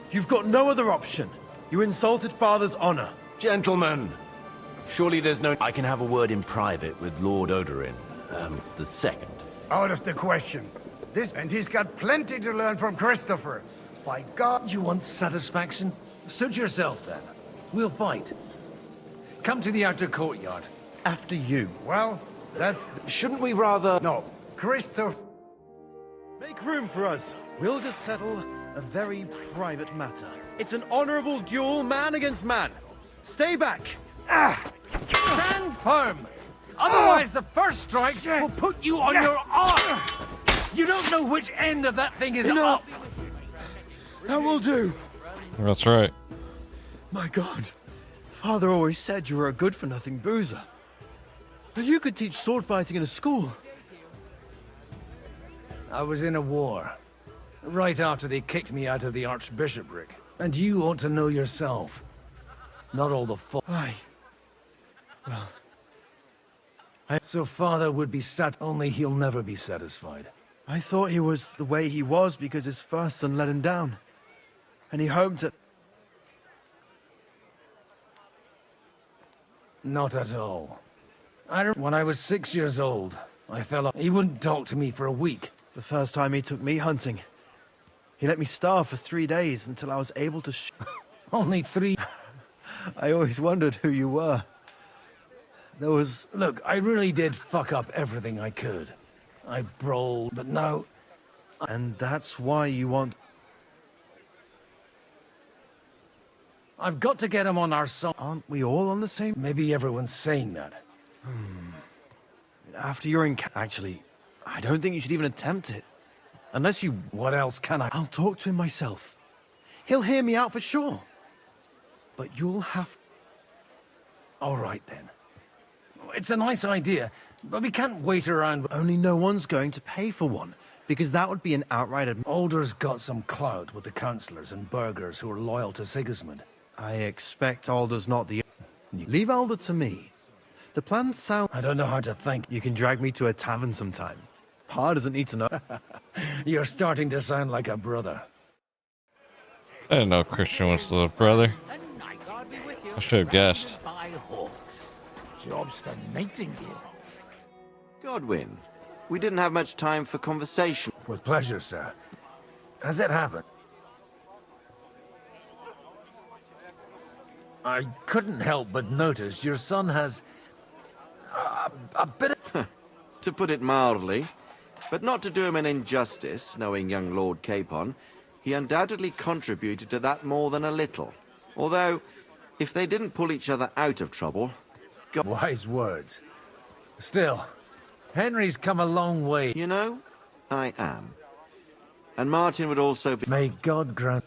You've got no other option. You insulted Father's honor. Gentlemen, surely there's no... I can have a word in private with Lord Odorin, the second. Out of the question. And he's got plenty to learn from Christopher. By God... You want satisfaction? Suit yourself, then. We'll fight. Come to the outer courtyard. After you. Well, that's... Shouldn't we rather... No. Christopher... Make room for us. We'll just settle a very private matter. It's an honorable duel, man against man. Stay back. Stand firm. Otherwise, the first strike will put you on your arse. You don't know which end of that thing is up. That will do. That's right. My God. Father always said you were a good-for-nothing boozer. But you could teach sword fighting in a school. I was in a war. Right after they kicked me out of the Archbishopric. And you ought to know yourself. Not all the fault. Aye. Well... So Father would be only he'll never be satisfied. I thought he was the way he was because his first son let him down. And he hoped that... Not at all. When I was 6 years old, I fell off. He wouldn't talk to me for a week. The first time he took me hunting. He let me starve for 3 days until I was able to Only 3? I always wondered who you were. There was... Look, I really did fuck up everything I could. I brawled, but now... And that's why you want... I've got to get him on our side. Aren't we all on the same? Maybe everyone's saying that. After you're in... Actually, I don't think you should even attempt it. Unless you... What else can I... I'll talk to him myself. He'll hear me out for sure. But you'll have... All right, then. It's a nice idea, but we can't wait around... Only no one's going to pay for one, because that would be an outright... Alder's got some clout with the councillors and burghers who are loyal to Sigismund. I expect Alder's not the... Leave Alder to me. The plan sounds... I don't know how to think. You can drag me to a tavern sometime. Pa doesn't need to know. You're starting to sound like a brother. I didn't know Christian was the brother. I should have guessed. Job's the Nightingale. Godwin, we didn't have much time for conversation. With pleasure, sir. Has it happened? I couldn't help but notice your son has... a bit of... To put it mildly, but not to do him an injustice, knowing young Lord Capon, he undoubtedly contributed to that more than a little. Although, if they didn't pull each other out of trouble... Wise words. Still, Henry's come a long way. You know, I am. And Martin would also be... May God grant...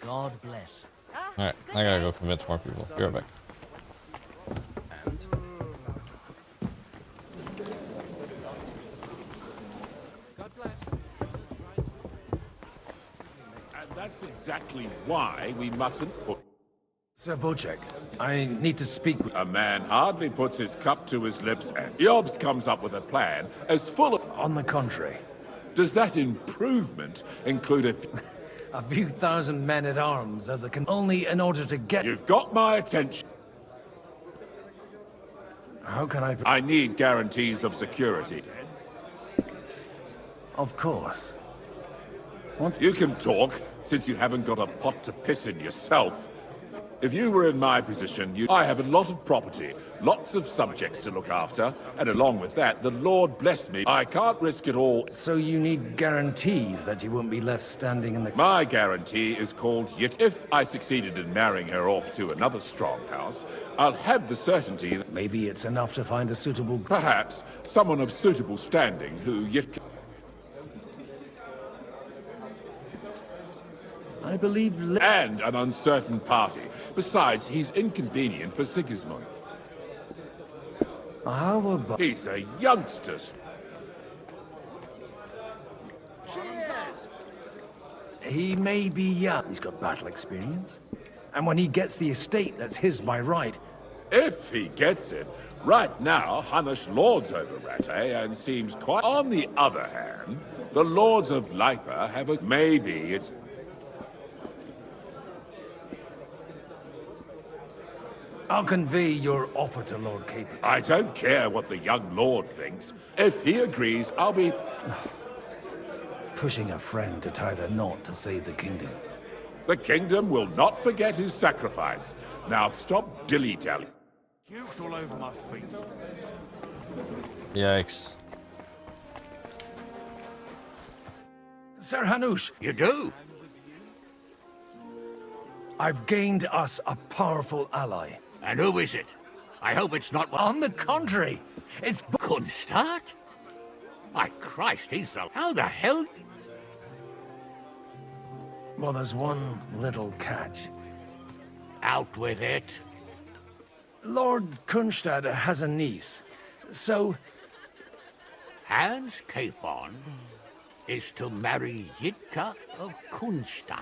God bless. Alright, I gotta go convince more people. Be right back. And that's exactly why we mustn't put... Sir Bocek, I need to speak with... A man hardly puts his cup to his lips and Yobs comes up with a plan as full of... On the contrary. Does that improvement include a... A few thousand men-at-arms as a only in order to get... You've got my attention. How can I... I need guarantees of security. Of course. You can talk, since you haven't got a pot to piss in yourself. If you were in my position, I have a lot of property, lots of subjects to look after, and along with that, the Lord bless me, I can't risk it all. So you need guarantees that you won't be left standing in the... My guarantee is called Yit. If I succeeded in marrying her off to another strong house, I'll have the certainty that... Maybe it's enough to find a suitable... Perhaps someone of suitable standing who Yit... I believe... And an uncertain party. Besides, he's inconvenient for Sigismund. How about... He's a youngster. He may be young. He's got battle experience. And when he gets the estate, that's his by right. If he gets it. Right now, Hanush lords over Rattay and seems quite... On the other hand, the lords of Lipa have a... Maybe it's... I'll convey your offer to Lord Capon. I don't care what the young lord thinks. If he agrees, I'll be... Pushing a friend to tie the knot to save the kingdom. The kingdom will not forget his sacrifice. Now stop dilly-dally. Puke's all over my feet. Yikes. Sir Hanush. You do? I've gained us a powerful ally. And who is it? I hope it's not... On the contrary, it's... Kunstad? My Christ, he's the... How the hell... Well, there's one little catch. Out with it. Lord Kunstad has a niece, so... Hans Capon is to marry Yitka of Kunstad.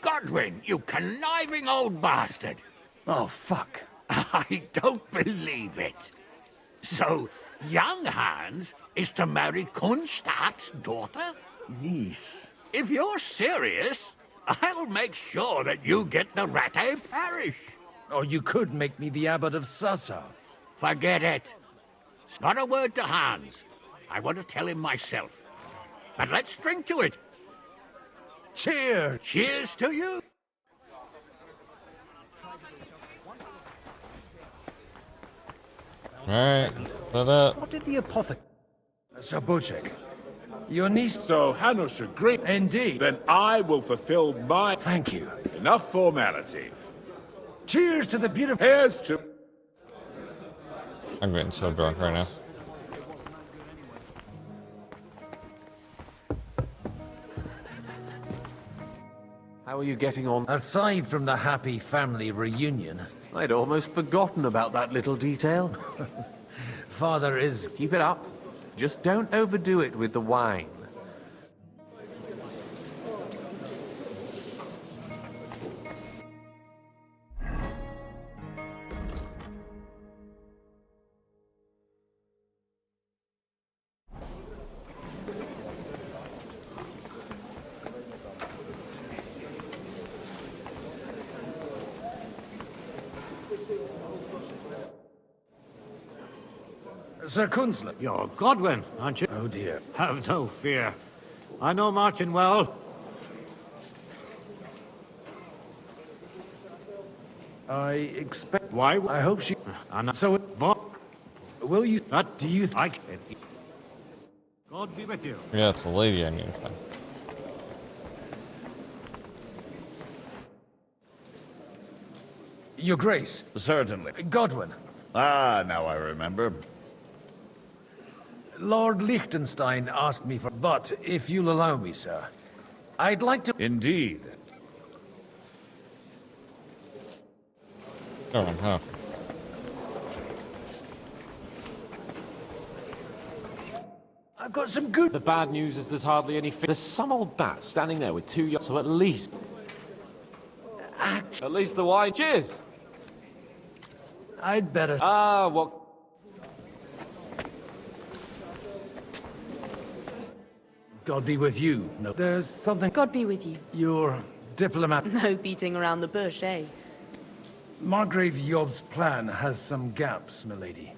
Godwin, you conniving old bastard! Oh, fuck. I don't believe it. So, young Hans is to marry Kunstad's daughter? Niece. If you're serious, I'll make sure that you get the Rattay parish. Or you could make me the abbot of Sasau. Forget it. Not a word to Hans. I want to tell him myself. But let's drink to it. Cheers! Cheers to you! Alright, set up. What did the apothecary... Sir Bocek, Your niece... So Hanush agreed. Indeed. Then I will fulfill my... Thank you. Enough formality. Cheers to the beautiful... Here's to... I'm getting so drunk right now. How are you getting on? Aside from the happy family reunion... I'd almost forgotten about that little detail. Father is... Keep it up. Just don't overdo it with the wine. Sir Kunzler. You're Godwin, aren't you? Oh dear. Have no fear. I know Martin well. I expect... Why? I hope she... And So... what? Will you... That Do you... I... God be with you. Yeah, it's a lady I need to find. Your Grace. Certainly. Godwin. Ah, now I remember. Lord Liechtenstein asked me for... But, if you'll allow me, sir, I'd like to... Indeed. Oh, huh. I've got some good... The bad news is there's hardly any There's some old bat standing there with 2 yachts, so at least... At least the wine. Cheers! I'd better... Ah, what... God be with you. No, there's something... God be with you. Your diplomat... No beating around the bush, eh? Margrave Yob's plan has some gaps, milady.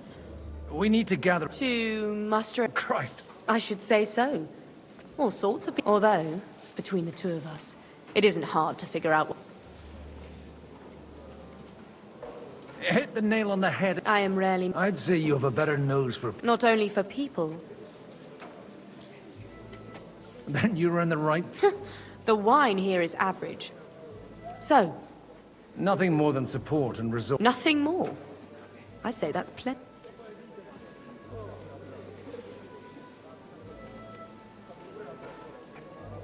We need to gather... To muster... Christ! I should say so. All sorts of people. Although, between the two of us, it isn't hard to figure out what... Hit the nail on the head. I am rarely... I'd say you have a better nose for... Not only for people. Then you're in the right... The wine here is average. So? Nothing more than support and resort... Nothing more? I'd say that's plenty.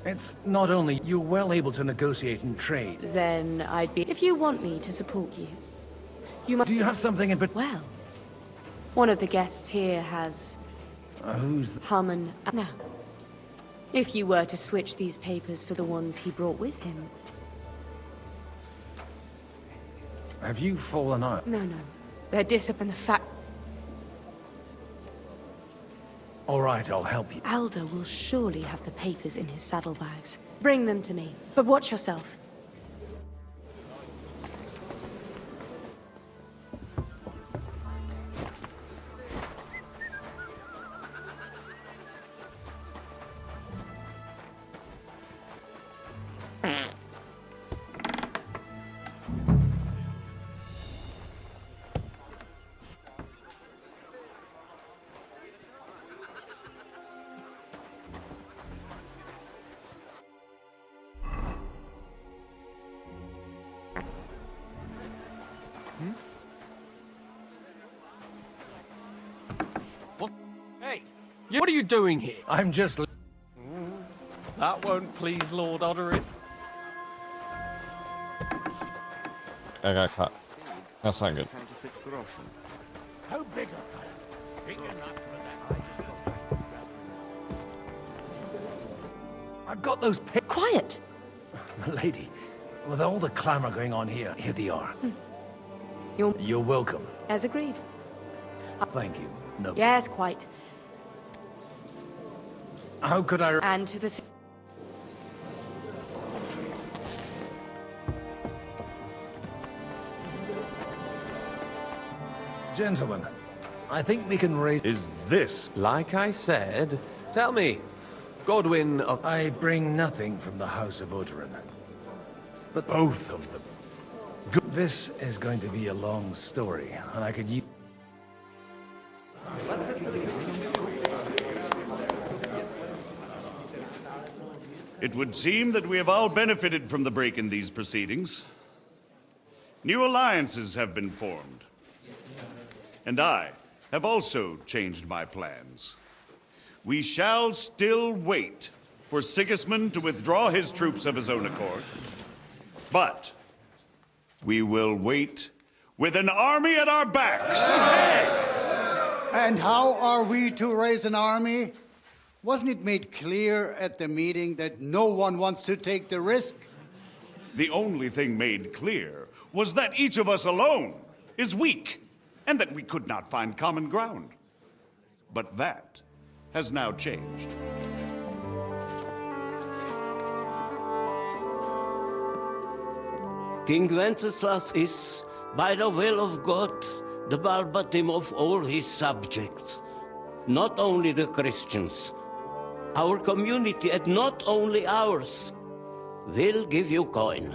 It's not only you're well able to negotiate and trade. Then I'd be... If you want me to support you, you must... Do you have something in... Well, one of the guests here has... Who's... Harmon... Now, if you were to switch these papers for the ones he brought with him... Have you fallen out? No. They're discipline the fact... All right, I'll help you. Alder will surely have the papers in his saddlebags. Bring them to me. But watch yourself. What are you doing here? I'm just... That won't please Lord Odorin. I got caught. That's not good. How big are they? Big enough for that. I've got those Quiet! Lady, with all the clamor going on here they are. You're welcome. As agreed. Thank you. No. Yes, quite. How could I... And to the... Gentlemen, I think we can raise... Is this... Like I said, tell me, Godwin of... I bring nothing from the House of Odorin. But both of them. This is going to be a long story, and I could use... It would seem that we have all benefited from the break in these proceedings. New alliances have been formed. And I have also changed my plans. We shall still wait for Sigismund to withdraw his troops of his own accord. But we will wait with an army at our backs. And how are we to raise an army? Wasn't it made clear at the meeting that no one wants to take the risk? The only thing made clear was that each of us alone is weak, and that we could not find common ground. But that has now changed. King Wenceslas is, by the will of God, the Balbatim of all his subjects. Not only the Christians, our community, and not only ours, will give you coin.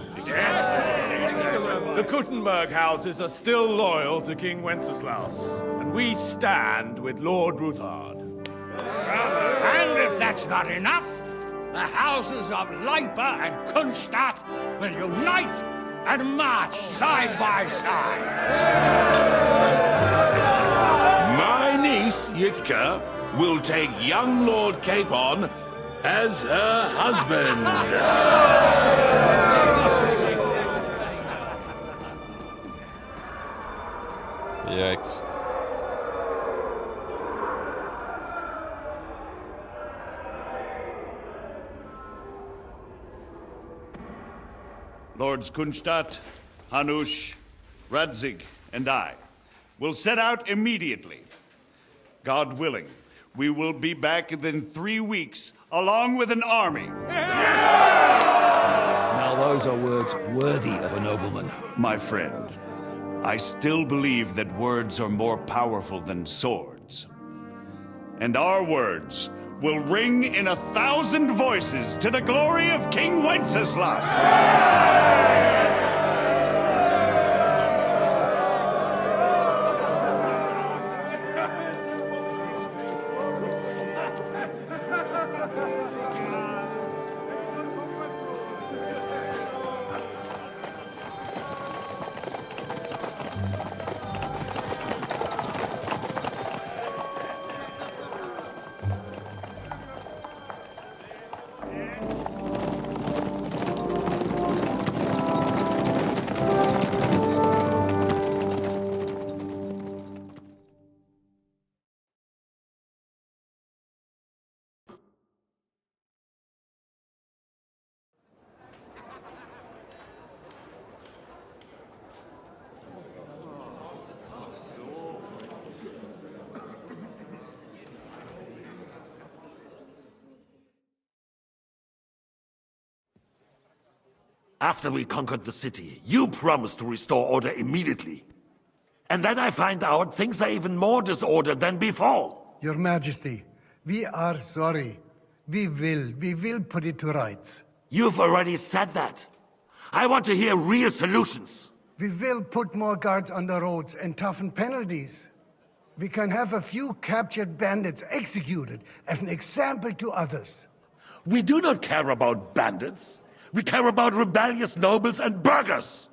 The Kuttenberg houses are still loyal to King Wenceslaus, and we stand with Lord Ruthard. And if that's not enough, the houses of Leipa and Kunstadt will unite and march side by side. My niece, Yitka, will take young Lord Capon as her husband. Yikes. Lords Kunstadt, Hanush, Radzig, and I will set out immediately. God willing, we will be back within 3 weeks, along with an army. Now those are words worthy of a nobleman. My friend, I still believe that words are more powerful than swords. And our words will ring in 1,000 voices to the glory of King Wenceslas. After we conquered the city, you promised to restore order immediately. And then I find out things are even more disordered than before. Your Majesty, we are sorry. We will put it to rights. You've already said that. I want to hear real solutions. We will put more guards on the roads and toughen penalties. We can have a few captured bandits executed as an example to others. We do not care about bandits. We care about rebellious nobles and burghers.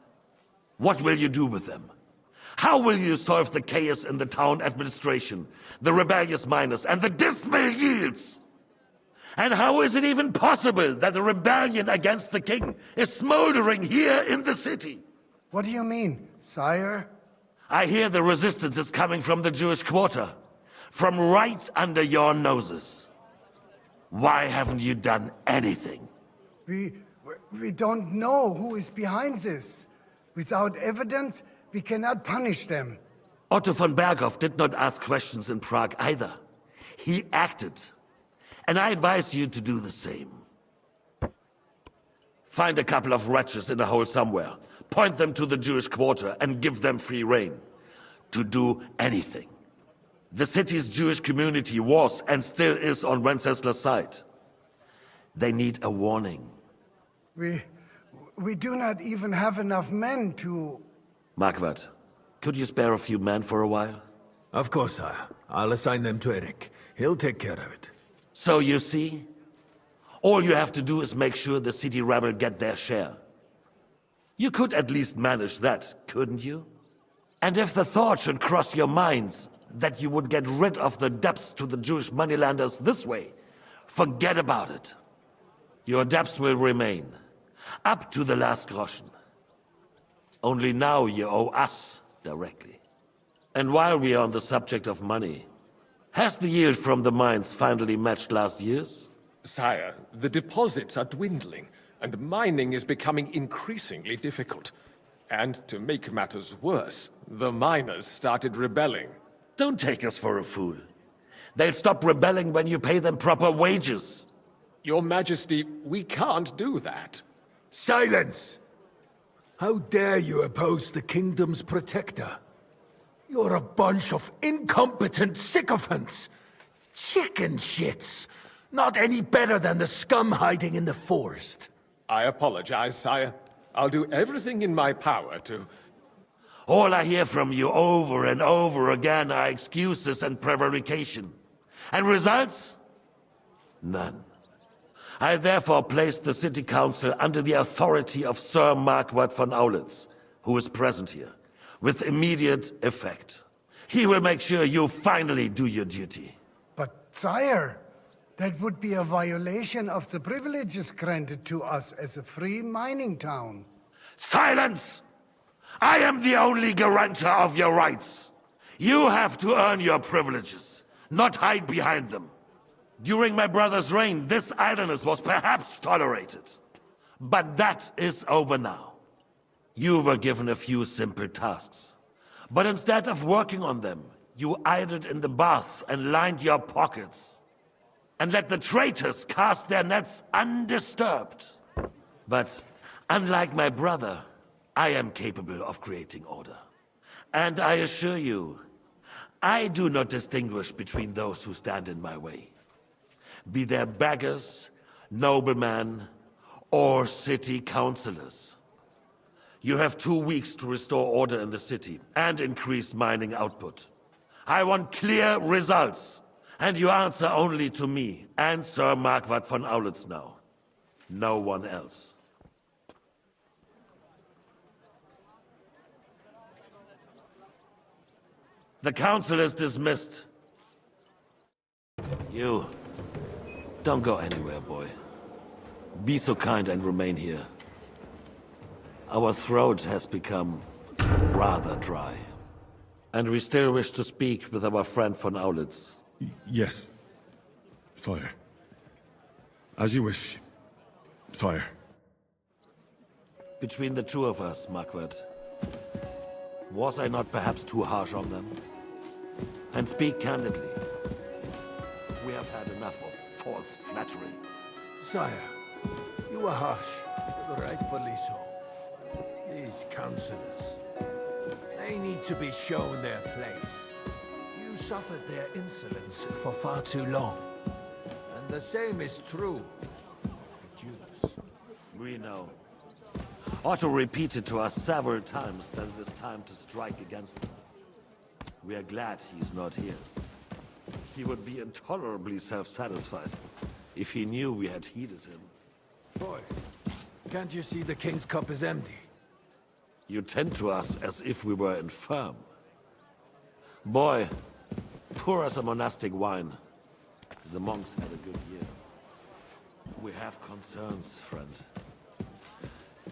What will you do with them? How will you solve the chaos in the town administration, the rebellious miners, and the dismal yields? And how is it even possible that a rebellion against the king is smoldering here in the city? What do you mean, sire? I hear the resistance is coming from the Jewish quarter, from right under your noses. Why haven't you done anything? We don't know who is behind this. Without evidence, we cannot punish them. Otto von Berghoff did not ask questions in Prague either. He acted. And I advise you to do the same. Find a couple of wretches in a hole somewhere, point them to the Jewish quarter, and give them free rein to do anything. The city's Jewish community was and still is on Wenceslas' side. They need a warning. We do not even have enough men to... Marquardt, could you spare a few men for a while? Of course, sire. I'll assign them to Eric. He'll take care of it. So you see, All you have to do is make sure the city rabble get their share. You could at least manage that, couldn't you? And if the thought should cross your minds that you would get rid of the debts to the Jewish moneylanders this way, forget about it. Your debts will remain, up to the last groschen. Only now you owe us directly. And while we are on the subject of money, has the yield from the mines finally matched last year's? Sire, the deposits are dwindling, and mining is becoming increasingly difficult. And to make matters worse, the miners started rebelling. Don't take us for a fool. They'll stop rebelling when you pay them proper wages. Your Majesty, we can't do that. Silence! How dare you oppose the kingdom's protector? You're a bunch of incompetent sycophants! Chicken shits! Not any better than the scum hiding in the forest. I apologize, sire. I'll do everything in my power to... All I hear from you over and over again are excuses and prevarication. And results? None. I therefore placed the city council under the authority of Sir Marquardt von Aulitz, who is present here, with immediate effect. He will make sure you finally do your duty. But, sire, that would be a violation of the privileges granted to us as a free mining town. Silence! I am the only guarantor of your rights. You have to earn your privileges, not hide behind them. During my brother's reign, this idleness was perhaps tolerated. But that is over now. You were given a few simple tasks. But instead of working on them, you idled in the baths and lined your pockets. And let the traitors cast their nets undisturbed. But unlike my brother, I am capable of creating order. And I assure you, I do not distinguish between those who stand in my way. Be they beggars, noblemen, or city councillors. You have 2 weeks to restore order in the city and increase mining output. I want clear results, and you answer only to me and Sir Marquardt von Aulitz now. No one else. The council is dismissed. You, don't go anywhere, boy. Be so kind and remain here. Our throat has become rather dry. And we still wish to speak with our friend von Aulitz. Yes, sire. As you wish, sire. Between the two of us, Marquardt, was I not perhaps too harsh on them? And speak candidly. We have had enough of false flattery. Sire, you were harsh, but rightfully so. These councillors, they need to be shown their place. You suffered their insolence for far too long. And the same is true of the Jews. We know. Otto repeated to us several times that it is time to strike against them. We are glad he's not here. He would be intolerably self-satisfied if he knew we had heeded him. Boy, can't you see the king's cup is empty? You tend to us as if we were infirm. Boy, pour us a monastic wine. The monks had a good year. We have concerns, friend.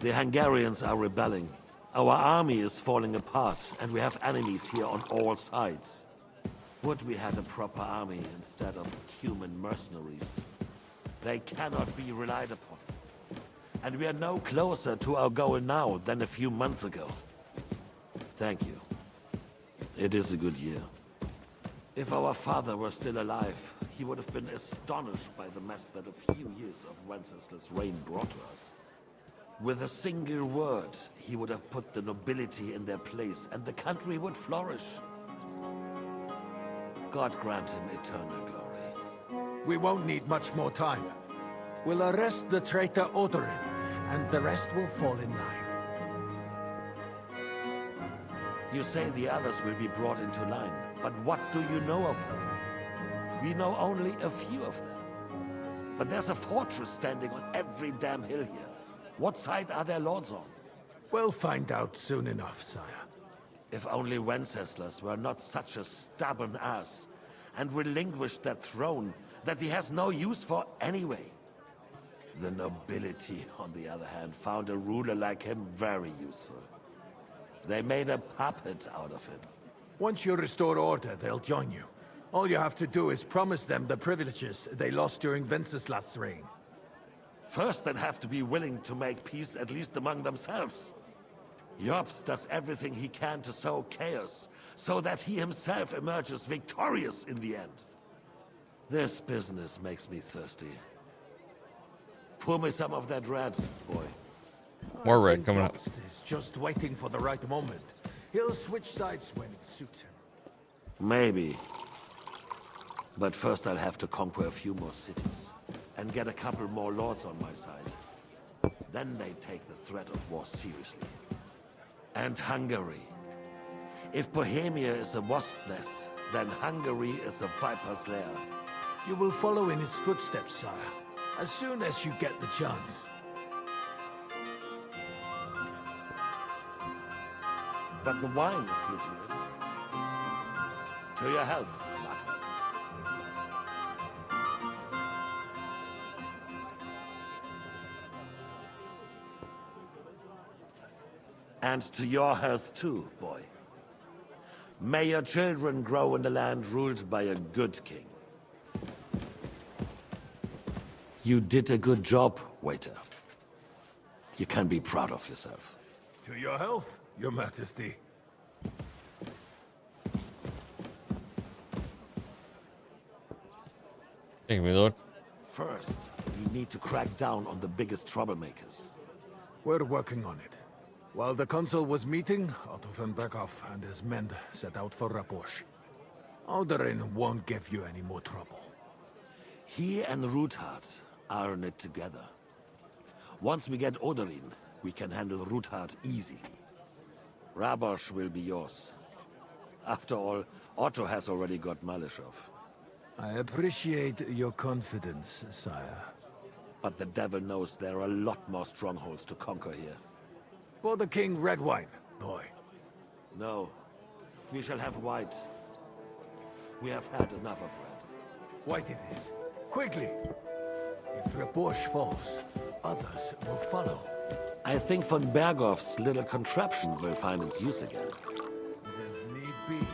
The Hungarians are rebelling. Our army is falling apart, and we have enemies here on all sides. Would we had a proper army instead of human mercenaries? They cannot be relied upon. And we are no closer to our goal now than a few months ago. Thank you. It is a good year. If our father were still alive, he would have been astonished by the mess that a few years of Wenceslaus' reign brought to us. With a single word, he would have put the nobility in their place, and the country would flourish. God grant him eternal glory. We won't need much more time. We'll arrest the traitor Odorin, and the rest will fall in line. You say the others will be brought into line, but what do you know of them? We know only a few of them. But there's a fortress standing on every damn hill here. What side are their lords on? We'll find out soon enough, sire. If only Wenceslas were not such a stubborn ass, and relinquished that throne that he has no use for anyway. The nobility, on the other hand, found a ruler like him very useful. They made a puppet out of him. Once you restore order, they'll join you. All you have to do is promise them the privileges they lost during Wenceslas' reign. First, they'd have to be willing to make peace at least among themselves. Jobst does everything he can to sow chaos, so that he himself emerges victorious in the end. This business makes me thirsty. Pour me some of that red, boy. More red coming up. Jobst is just waiting for the right moment. He'll switch sides when it suits him. Maybe. But first I'll have to conquer a few more cities, and get a couple more lords on my side. Then they take the threat of war seriously. And Hungary. If Bohemia is a wasp's nest, then Hungary is a viper's lair. You will follow in his footsteps, sire, as soon as you get the chance. But the wine is good here. To your health, Lockhart. And to your health too, boy. May your children grow in a land ruled by a good king. You did a good job, waiter. You can be proud of yourself. To your health, your majesty. Thank you, my lord. First, we need to crack down on the biggest troublemakers. We're working on it. While the consul was meeting, Otto von Berghoff and his men set out for Raposh. Odorin won't give you any more trouble. He and Ruthard are in it together. Once we get Odorin, we can handle Ruthard easily. Rabosh will be yours. After all, Otto has already got Malishov. I appreciate your confidence, sire. But the devil knows there are a lot more strongholds to conquer here. For the king, red wine, boy. No. We shall have white. We have had enough of red. White it is. Quickly! If Raposh falls, others will follow. I think von Berghoff's little contraption will find its use again. If need be,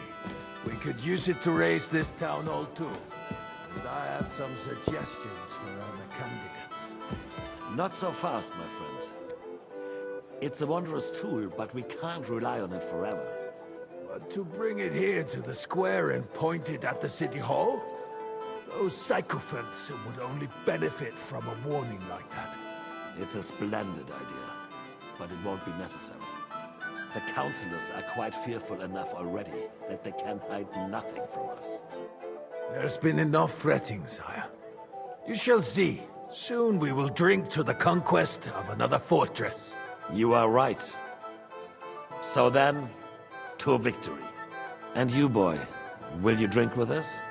we could use it to raise this town hall too. And I have some suggestions for other candidates. Not so fast, my friend. It's a wondrous tool, but we can't rely on it forever. But to bring it here to the square and point it at the city hall? Those sycophants would only benefit from a warning like that. It's a splendid idea, but it won't be necessary. The councillors are quite fearful enough already that they can hide nothing from us. There's been enough fretting, sire. You shall see. Soon we will drink to the conquest of another fortress. You are right. So then, to victory. And you, boy, will you drink with us?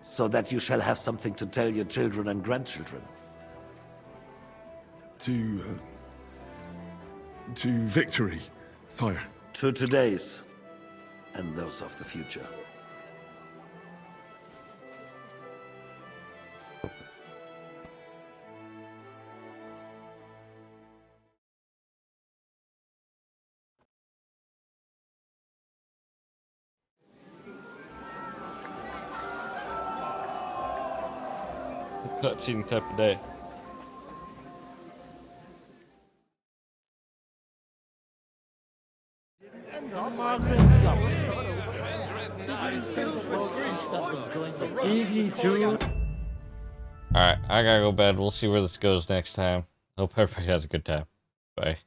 So that you shall have something to tell your children and grandchildren. To victory, sire. To today's, and those of the future. Cutscene type of day. Alright, I gotta go to bed. We'll see where this goes next time. Hope everybody has a good time. Bye.